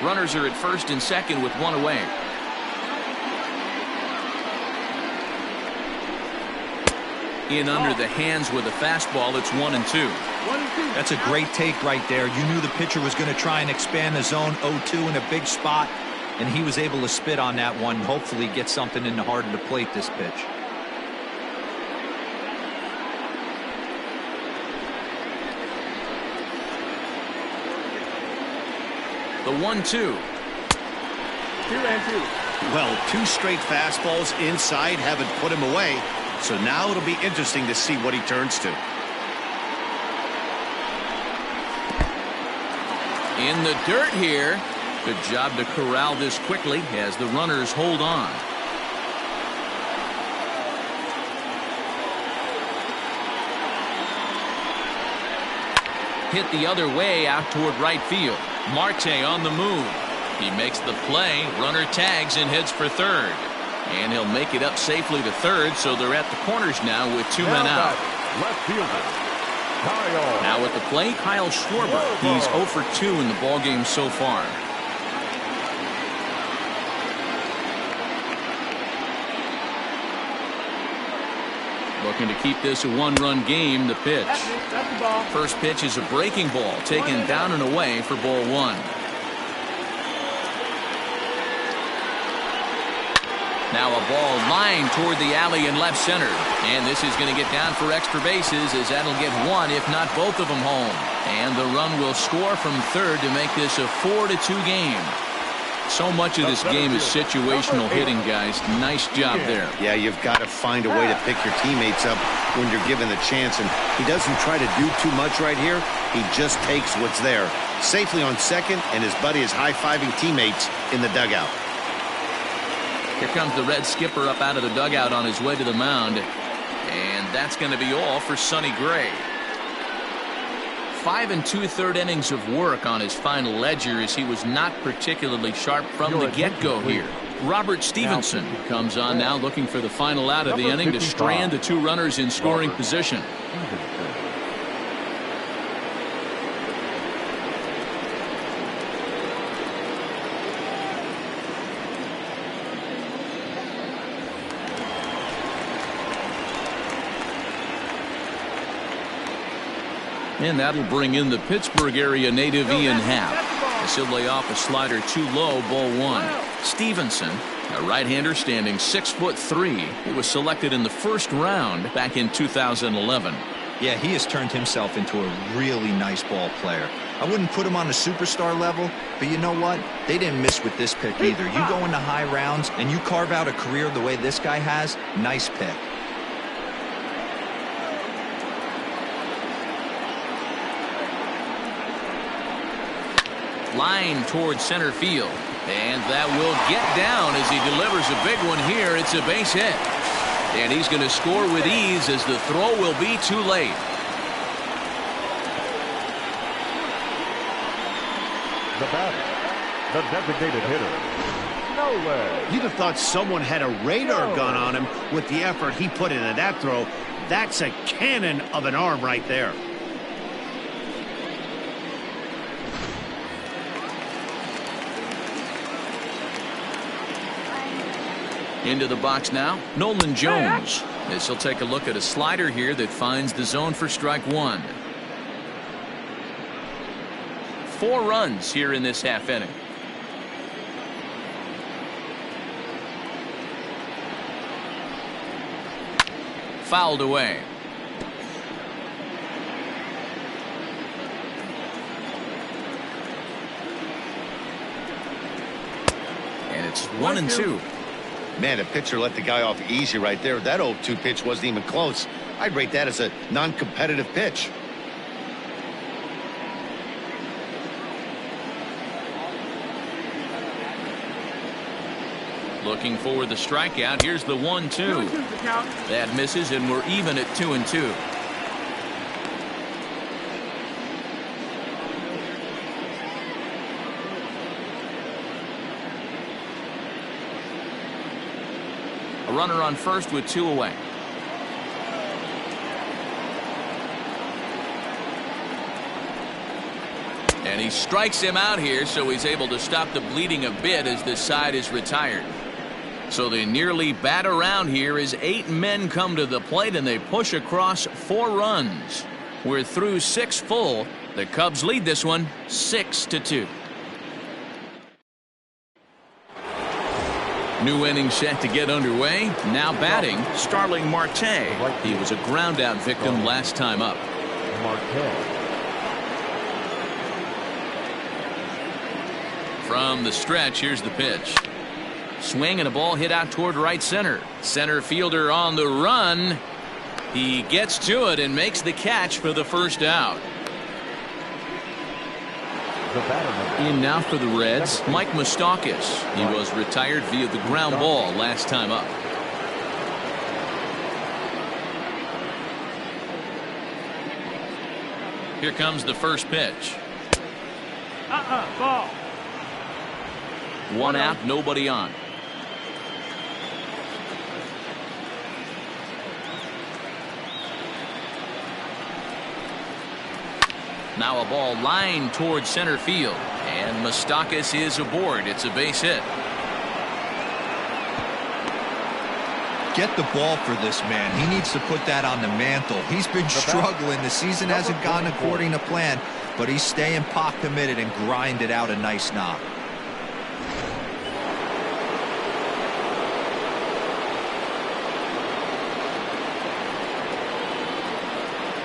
Runners are at first and second with one away. In under the hands with a fastball. It's 1-2. That's a great take right there. You knew the pitcher was going to try and expand the zone 0-2 in a big spot, and he was able to spit on that one. Hopefully get something in the heart of the plate this pitch. The 1-2. 2-2. Well, 2 straight fastballs inside haven't put him away. So now it'll be interesting to see what he turns to. In the dirt here. Good job to corral this quickly as the runners hold on. Hit the other way out toward right field. Marte on the move. He makes the play. Runner tags and heads for third. And he'll make it up safely to third, so they're at the corners now with 2 men out. Left fielder, Kyle. Now at the plate, Kyle Schwarber. He's 0 for 2 in the ballgame so far. Looking to keep this a 1-run game. The pitch. That's the ball. First pitch is a breaking ball, taken down and away for ball 1. Now a ball lined toward the alley in left center. And this is going to get down for extra bases, as that'll get 1, if not both of them, home. And the run will score from third to make this a 4-2 game. So much of this game is situational hitting, guys. Nice job there. Yeah, you've got to find a way to pick your teammates up when you're given the chance. And he doesn't try to do too much right here. He just takes what's there. Safely on second, and his buddy is high-fiving teammates in the dugout. Here comes the Red skipper up out of the dugout on his way to the mound. And that's going to be all for Sonny Gray. 5 2/3 innings of work on his final ledger, as he was not particularly sharp from the get-go here. Robert Stevenson comes on now, looking for the final out of the inning to strand the 2 runners in scoring position. And that'll bring in the Pittsburgh area native Ian Happ. As he'll lay off a slider too low, ball 1. Stevenson, a right-hander standing 6'3". He was selected in the first round back in 2011. Yeah, he has turned himself into a really nice ball player. I wouldn't put him on the superstar level, but you know what? They didn't miss with this pick either. You go into high rounds and you carve out a career the way this guy has, nice pick. Line towards center field. And that will get down as he delivers a big one here. It's a base hit. And he's going to score with ease, as the throw will be too late. The batter, the designated hitter, Nolan. You'd have thought someone had a radar gun on him with the effort he put into that throw. That's a cannon of an arm right there. Into the box now, Nolan Jones. As he'll take a look at a slider here that finds the zone for strike 1. 4 runs here in this half inning. Fouled away. And it's 1-2. Man, the pitcher let the guy off easy right there. That 0-2 pitch wasn't even close. I'd rate that as a non-competitive pitch. Looking for the strikeout. Here's the 1-2. That misses, and we're even at 2-2. A runner on first with 2 away. And he strikes him out here, so he's able to stop the bleeding a bit as this side is retired. So they nearly bat around here as 8 men come to the plate and they push across 4 runs. We're through 6 full. The Cubs lead this one 6-2. New inning set to get underway. Now batting, Starling Marte. He was a ground out victim last time up. From the stretch, here's the pitch. Swing and a ball hit out toward right center. Center fielder on the run. He gets to it and makes the catch for the first out. In now for the Reds, Mike Moustakas. He was retired via the ground ball last time up. Here comes the first pitch. Ball. 1 out, nobody on. Now a ball lined towards center field, and Moustakas is aboard. It's a base hit. Get the ball for this man. He needs to put that on the mantle. He's been struggling. The season hasn't gone according to plan, but he's staying pot committed and grinded out a nice knock.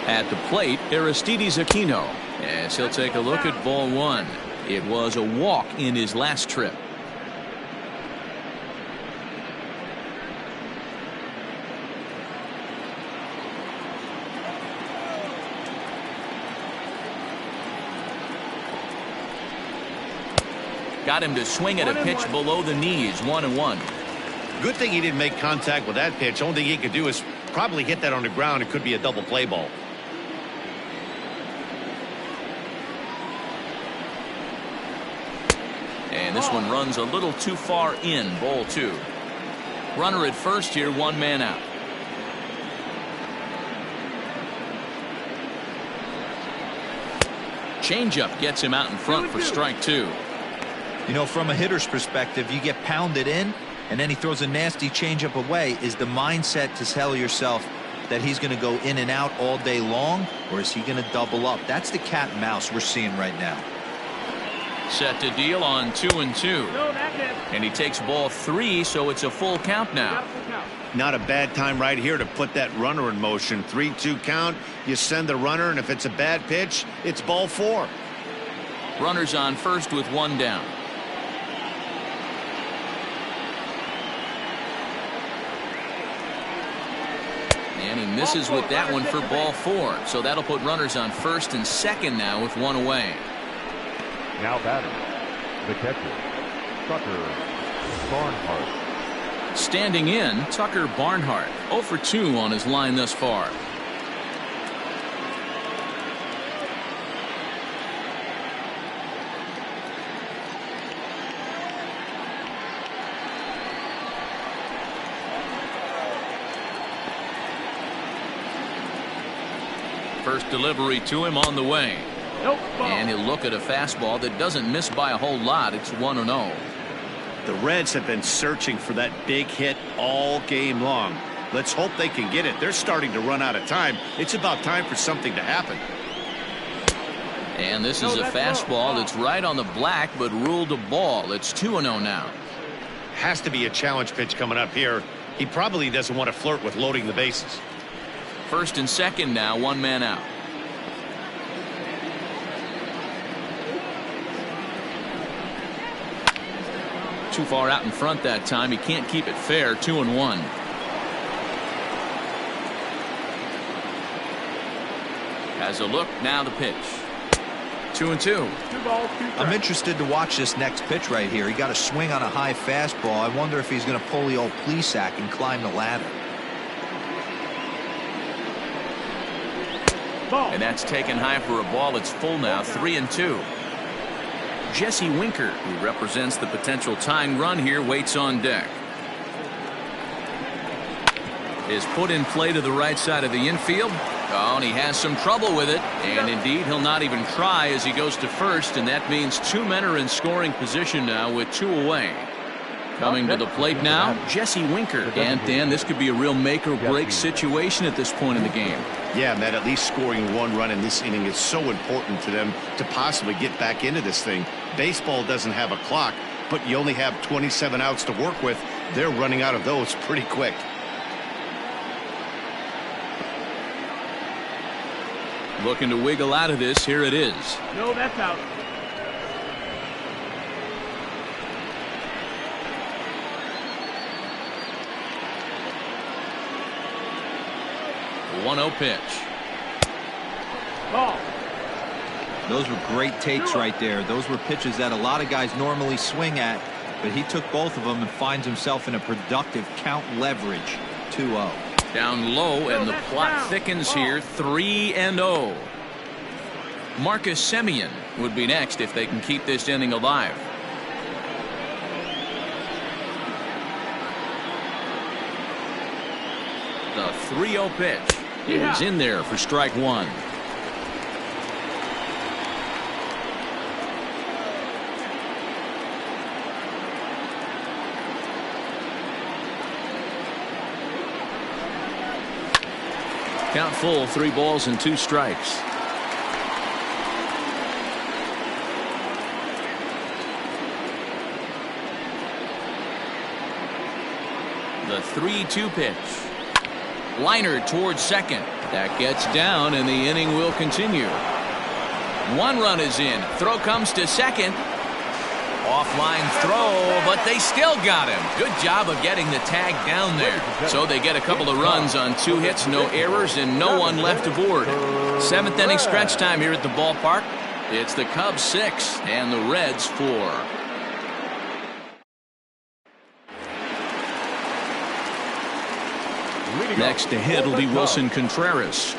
At the plate, Aristides Aquino, as he'll take a look at ball 1. It was a walk in his last trip. Got him to swing at a pitch below the knees, 1-1. Good thing he didn't make contact with that pitch. Only thing he could do is probably hit that on the ground. It could be a double play ball. And this one runs a little too far in, ball 2. Runner at first here, 1 man out. Changeup gets him out in front for strike 2. You know, from a hitter's perspective, you get pounded in and then he throws a nasty changeup away. Is the mindset to tell yourself that he's going to go in and out all day long, or is he going to double up? That's the cat and mouse we're seeing right now. Set to deal on 2-2. And he takes ball 3, so it's a full count now. Not a bad time right here to put that runner in motion. 3-2 count. You send the runner, and if it's a bad pitch, it's ball 4. Runners on first with 1 down. And he misses with that one for ball 4. So that'll put runners on first and second now with 1 away. Now batting, the catcher, Tucker Barnhart. Standing in, Tucker Barnhart, 0 for 2 on his line thus far. First delivery to him on the way. And he'll look at a fastball that doesn't miss by a whole lot. It's 1-0. The Reds have been searching for that big hit all game long. Let's hope they can get it. They're starting to run out of time. It's about time for something to happen. And this is a fastball that's right on the black, but ruled a ball. It's 2-0 now. Has to be a challenge pitch coming up here. He probably doesn't want to flirt with loading the bases. First and second now, 1 man out. Too far out in front that time. He can't keep it fair. 2-1. Has a look. Now the pitch. 2-2. I'm interested to watch this next pitch right here. He got a swing on a high fastball. I wonder if he's going to pull the old Plesac and climb the ladder. And that's taken high for a ball. It's full now. 3-2. Jesse Winker, who represents the potential tying run here, waits on deck. Is put in play to the right side of the infield. Oh, and he has some trouble with it. And indeed, he'll not even try as he goes to first. And that means 2 men are in scoring position now with 2 away. Coming to the plate now, Jesse Winker. And Dan, this could be a real make or break situation at this point in the game. Yeah, Matt, at least scoring 1 run in this inning is so important to them to possibly get back into this thing. Baseball doesn't have a clock, but you only have 27 outs to work with. They're running out of those pretty quick. Looking to wiggle out of this. Here it is. No, that's out. The 1-0 pitch. Ball. Those were great takes right there. Those were pitches that a lot of guys normally swing at, but he took both of them and finds himself in a productive count leverage. 2-0. Down low, and the plot thickens here. 3-0. Marcus Semien would be next if they can keep this inning alive. The 3-0 pitch is in there for strike 1. Count full, 3 balls and 2 strikes. The 3-2 pitch. Liner towards second. That gets down, and the inning will continue. 1 run is in. Throw comes to second. Offline throw, but they still got him. Good job of getting the tag down there. So they get a couple of runs on 2 hits, no errors, and no one left aboard. 7th inning stretch time here at the ballpark. It's the Cubs 6 and the Reds 4. Next to hit will be Wilson Contreras,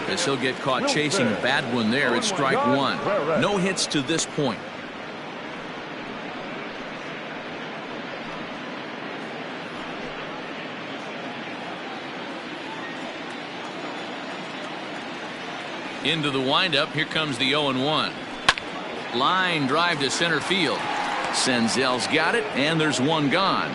as he'll get caught chasing a bad one there at strike 1. No hits to this point. Into the windup. Here comes the 0-1. Line drive to center field. Senzel's got it, and there's 1 gone.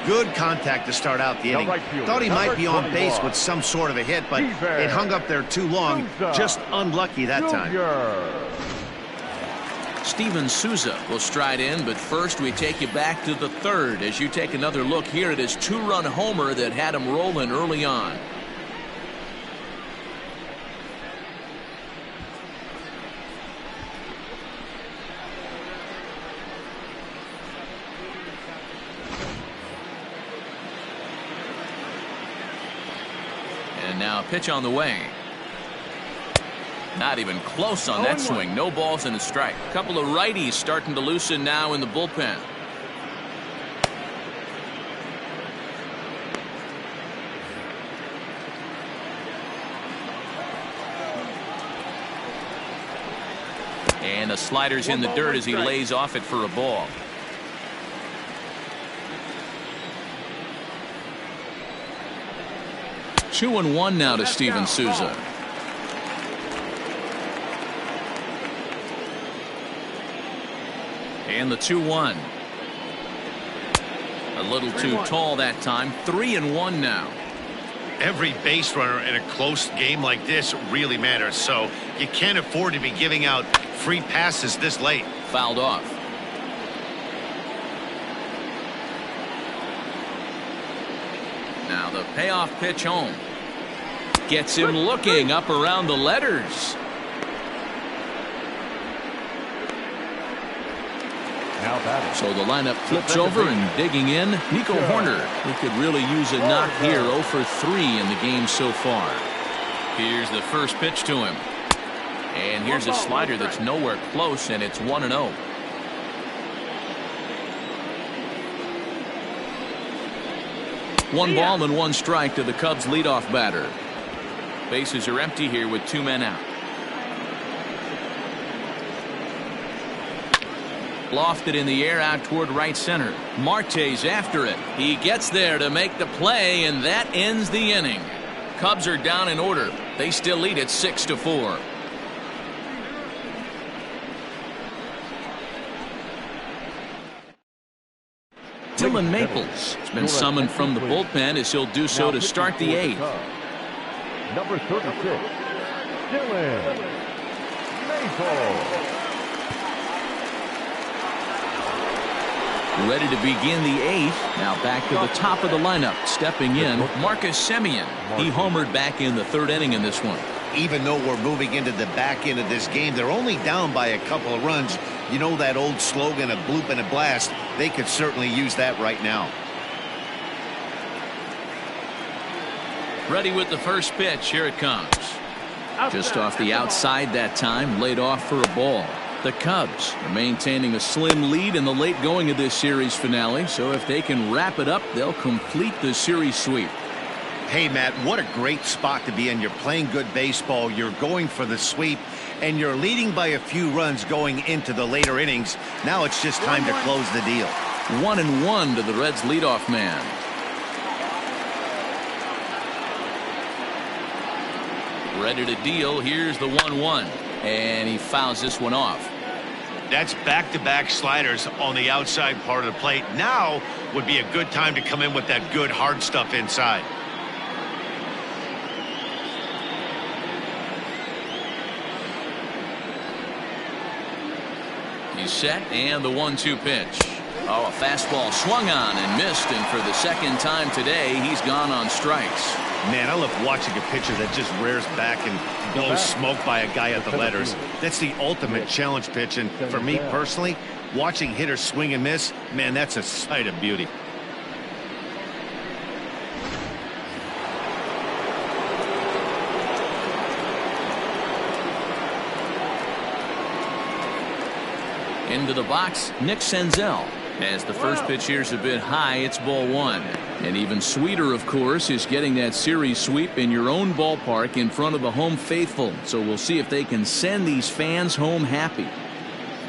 Good contact to start out the inning. Thought he might be on base with some sort of a hit, but it hung up there too long. Just unlucky that time. Steven Souza will stride in, but first we take you back to the 3rd as you take another look here at his 2-run homer that had him rolling early on. And now a pitch on the way. Not even close on that swing. No balls and a strike. A couple of righties starting to loosen now in the bullpen. And the slider's in the dirt as he lays off it for a ball. Two and one now to Steven Souza. And the 2-1. A little too tall that time. 3-1 now. Every base runner in a close game like this really matters, so you can't afford to be giving out free passes this late. Fouled off. Now the payoff pitch home. Gets him looking up around the letters. So the lineup flips over and digging in. Nico Horner, who could really use a knock here. 0 for 3 in the game so far. Here's the first pitch to him. And here's a slider that's nowhere close, and it's 1-0. One ball and 1 strike to the Cubs leadoff batter. Bases are empty here with 2 men out. Lofted in the air out toward right center. Marte's after it. He gets there to make the play, and that ends the inning. Cubs are down in order. They still lead at 6-4. Dylan Maples has been summoned from the bullpen as he'll do so to start the 8th. Number 36, Dylan Maples. Ready to begin the 8th. Now back to the top of the lineup. Stepping in, Marcus Semien. He homered back in the 3rd inning in this one. Even though we're moving into the back end of this game, they're only down by a couple of runs. You know that old slogan, a bloop and a blast. They could certainly use that right now. Ready with the first pitch. Here it comes. Just off the outside that time, laid off for a ball. The Cubs are maintaining a slim lead in the late going of this series finale, so if they can wrap it up, they'll complete the series sweep. Hey, Matt, what a great spot to be in. You're playing good baseball. You're going for the sweep, and you're leading by a few runs going into the later innings. Now it's just time to close the deal. 1-1 to the Reds leadoff man. Ready to deal. Here's the 1-1, and he fouls this one off. That's back-to-back sliders on the outside part of the plate. Now would be a good time to come in with that good hard stuff inside. He's set, and the 1-2 pitch. Oh, a fastball swung on and missed, and for the 2nd time today, he's gone on strikes. Man, I love watching a pitcher that just rears back and blows smoke by a guy at the letters. That's the ultimate challenge pitch, and for me personally, watching hitters swing and miss, man, that's a sight of beauty. Into the box, Nick Senzel. As the first pitch here's a bit high, it's ball 1. And even sweeter, of course, is getting that series sweep in your own ballpark in front of the home faithful. So we'll see if they can send these fans home happy.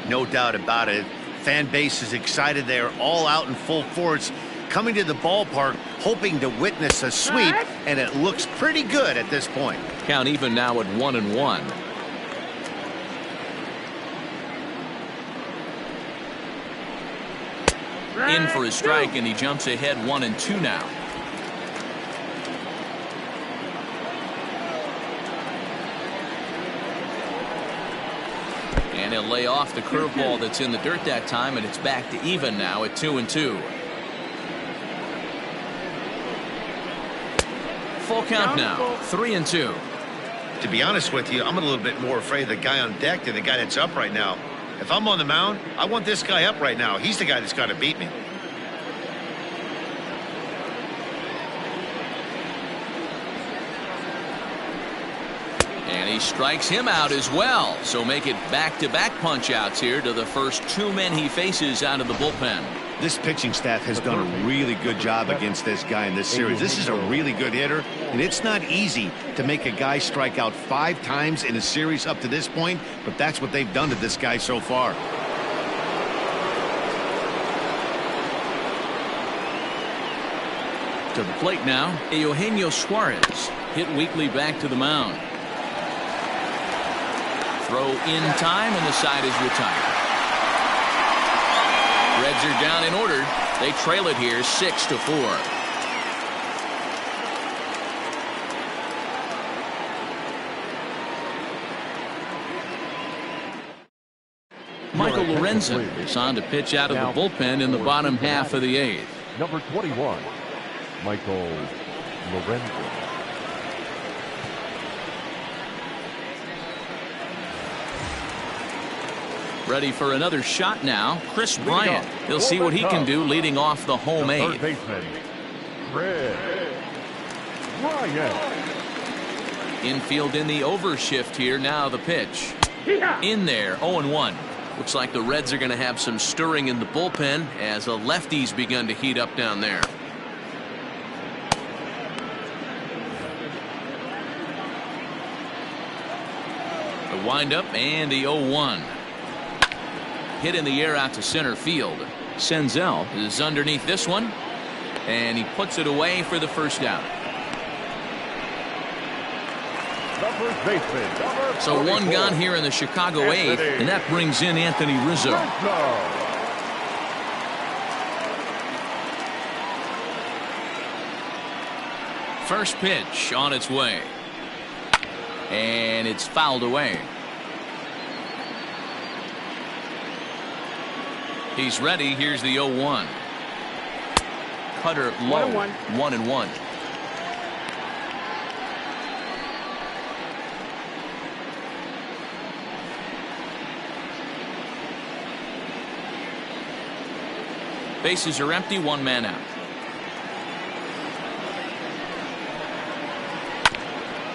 No doubt about it. Fan base is excited. They're all out in full force, coming to the ballpark, hoping to witness a sweep, and it looks pretty good at this point. Count even now at 1-1. In for a strike, and he jumps ahead 1-2 now. And he'll lay off the curveball that's in the dirt that time, and it's back to even now at 2-2. Full count now, 3-2. To be honest with you, I'm a little bit more afraid of the guy on deck than the guy that's up right now. If I'm on the mound, I want this guy up right now. He's the guy that's got to beat me. And he strikes him out as well. So make it back-to-back punch-outs here to the first 2 men he faces out of the bullpen. This pitching staff has done a really good job against this guy in this series. This is a really good hitter, and it's not easy to make a guy strike out 5 times in a series up to this point, but that's what they've done to this guy so far. To the plate now, Eugenio Suarez hit weakly back to the mound. Throw in time, and the side is retired. Reds are down in order. They trail it here 6-4. Michael Lorenzen is on to pitch out of the bullpen in the bottom half of the 8th. Number 21, Michael Lorenzen. Ready for another shot now, Chris Bryant. He'll see what he can do leading off the home 8th. Third baseman, Chris Bryant. Infield in the overshift here. Now the pitch. In there, 0-1. Looks like the Reds are going to have some stirring in the bullpen as a lefty's begun to heat up down there. The windup and the 0-1. Hit in the air out to center field. Senzel is underneath this one, and he puts it away for the first out. First baseman, number So one 44. gone here in the Chicago eighth, and that brings in Anthony Rizzo. First pitch on its way. And it's fouled away. He's ready. Here's the 0-1. Cutter low. 1-1. Bases are empty. One man out.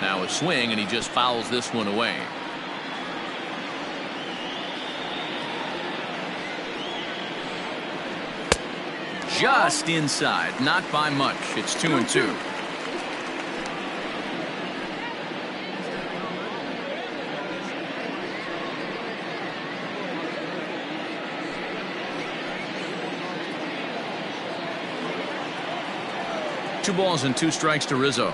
Now a swing, and he just fouls this one away. Just inside, not by much. It's 2-2. Two balls and two strikes to Rizzo.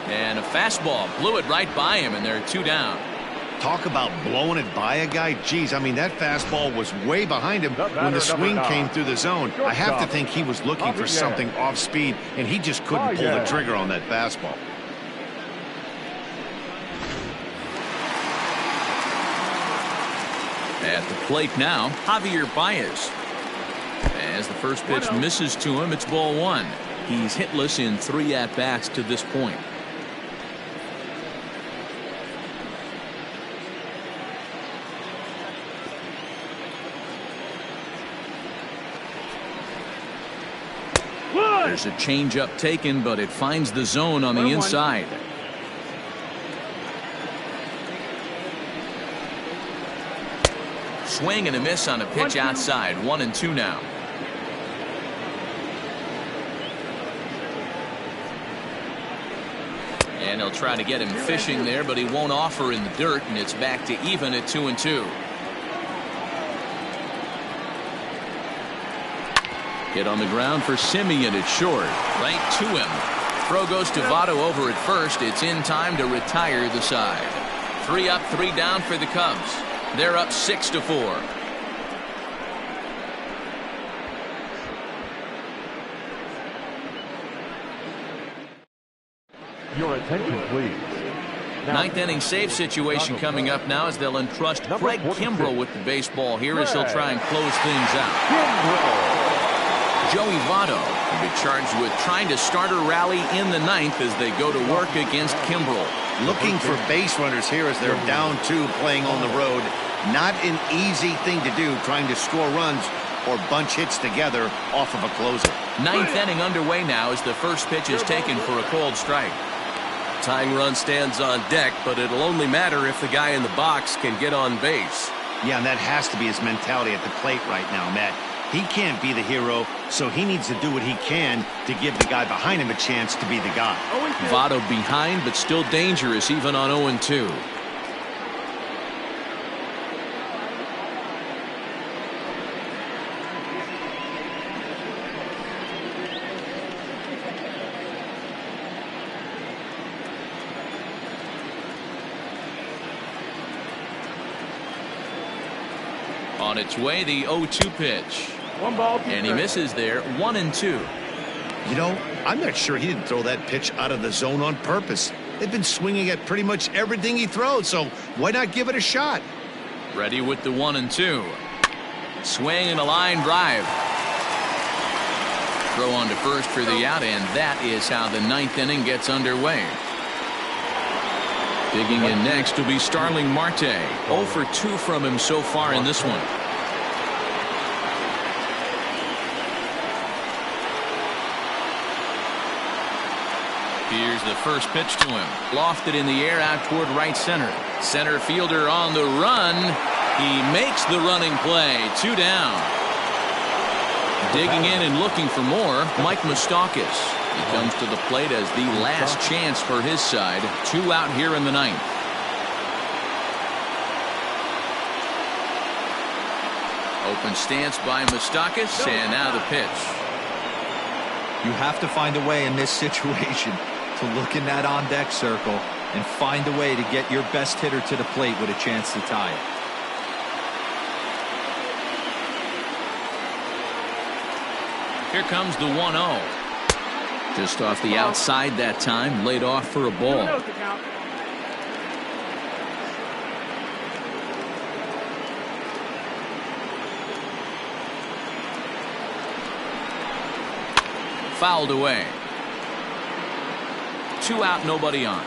And a fastball blew it right by him, and they're two down. Talk about blowing it by a guy. Geez, I mean, that fastball was way behind him when the swing came through the zone. I have to think he was looking for something off speed, and he just couldn't pull the trigger on that fastball. At the plate now, Javier Baez. As the first pitch misses to him, it's ball one. He's hitless in 3 at-bats to this point. There's a changeup taken, but it finds the zone on the inside. Swing and a miss on a pitch outside. 1-2 now. And he'll try to get him fishing there, but he won't offer in the dirt, and it's back to even at 2-2. Hit on the ground for Semien. It's short. Right to him. Throw goes to Votto over at first. It's in time to retire the side. 3 up, 3 down for the Cubs. They're up 6-4. Your attention, please. Ninth inning save situation coming up now as they'll entrust Craig Kimbrell with the baseball here as he'll try and close things out. Joey Votto will be charged with trying to start a rally in the ninth as they go to work against Kimbrell. Looking for base runners here as they're down 2 playing on the road. Not an easy thing to do, trying to score runs or bunch hits together off of a closer. Ninth inning underway now as the first pitch is taken for a called strike. Tying run stands on deck, but it'll only matter if the guy in the box can get on base. Yeah, and that has to be his mentality at the plate right now, Matt. He can't be the hero, so he needs to do what he can to give the guy behind him a chance to be the guy. Votto behind, but still dangerous even on 0-2. On its way, the 0-2 pitch. 1 ball, 2 And he misses there. 1-2. You know, I'm not sure he didn't throw that pitch out of the zone on purpose. They've been swinging at pretty much everything he throws, so why not give it a shot? Ready with the 1-2. Swing and a line drive. Throw on to first for the out, and that is how the ninth inning gets underway. Digging in next will be Starling Marte. 0 for 2 from him so far in this one. Here's the first pitch to him. Lofted in the air out toward right center. Center fielder on the run. He makes the running play. 2 down. Digging in and looking for more, Mike Moustakas. He comes to the plate as the last chance for his side. 2 out here in the ninth. Open stance by Moustakas, and now the pitch. You have to find a way in this situation to look in that on-deck circle and find a way to get your best hitter to the plate with a chance to tie it. Here comes the 1-0. Just off the outside that time, laid off for a ball. Fouled away. 2 out, nobody on.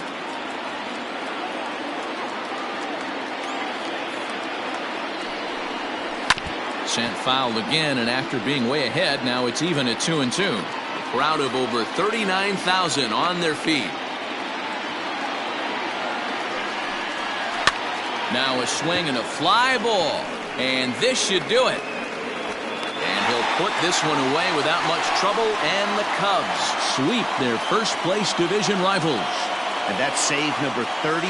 Sent foul again, and after being way ahead, now it's even at 2-2. A crowd of over 39,000 on their feet. Now a swing and a fly ball, and this should do it. And he'll put this one away without much trouble, and the Cubs sweep their first-place division rivals. And that's save number 33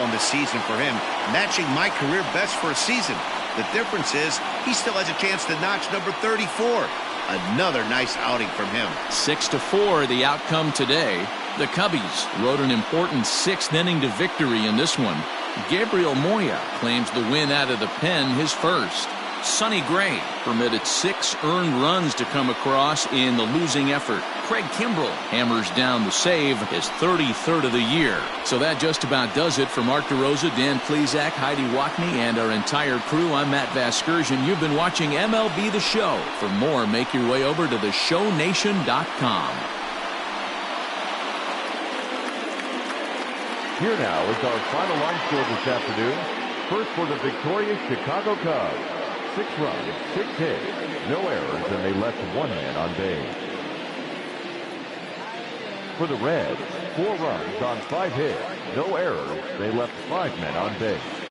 on the season for him, matching my career best for a season. The difference is he still has a chance to notch number 34. Another nice outing from him. 6-4 the outcome today. The Cubbies rode an important 6th inning to victory in this one. Gabriel Moya claims the win out of the pen, his first. Sonny Gray permitted 6 earned runs to come across in the losing effort. Craig Kimbrell hammers down the save, his 33rd of the year. So that just about does it for Mark DeRosa, Dan Plesac, Heidi Watney, and our entire crew. I'm Matt Vasgersian. You've been watching MLB The Show. For more, make your way over to theshownation.com. Here now is our final line score this afternoon. First for the victorious Chicago Cubs. 6 runs, 6 hits, no errors, and they left 1 man on base. For the Reds, 4 runs on 5 hits, no errors, they left 5 men on base.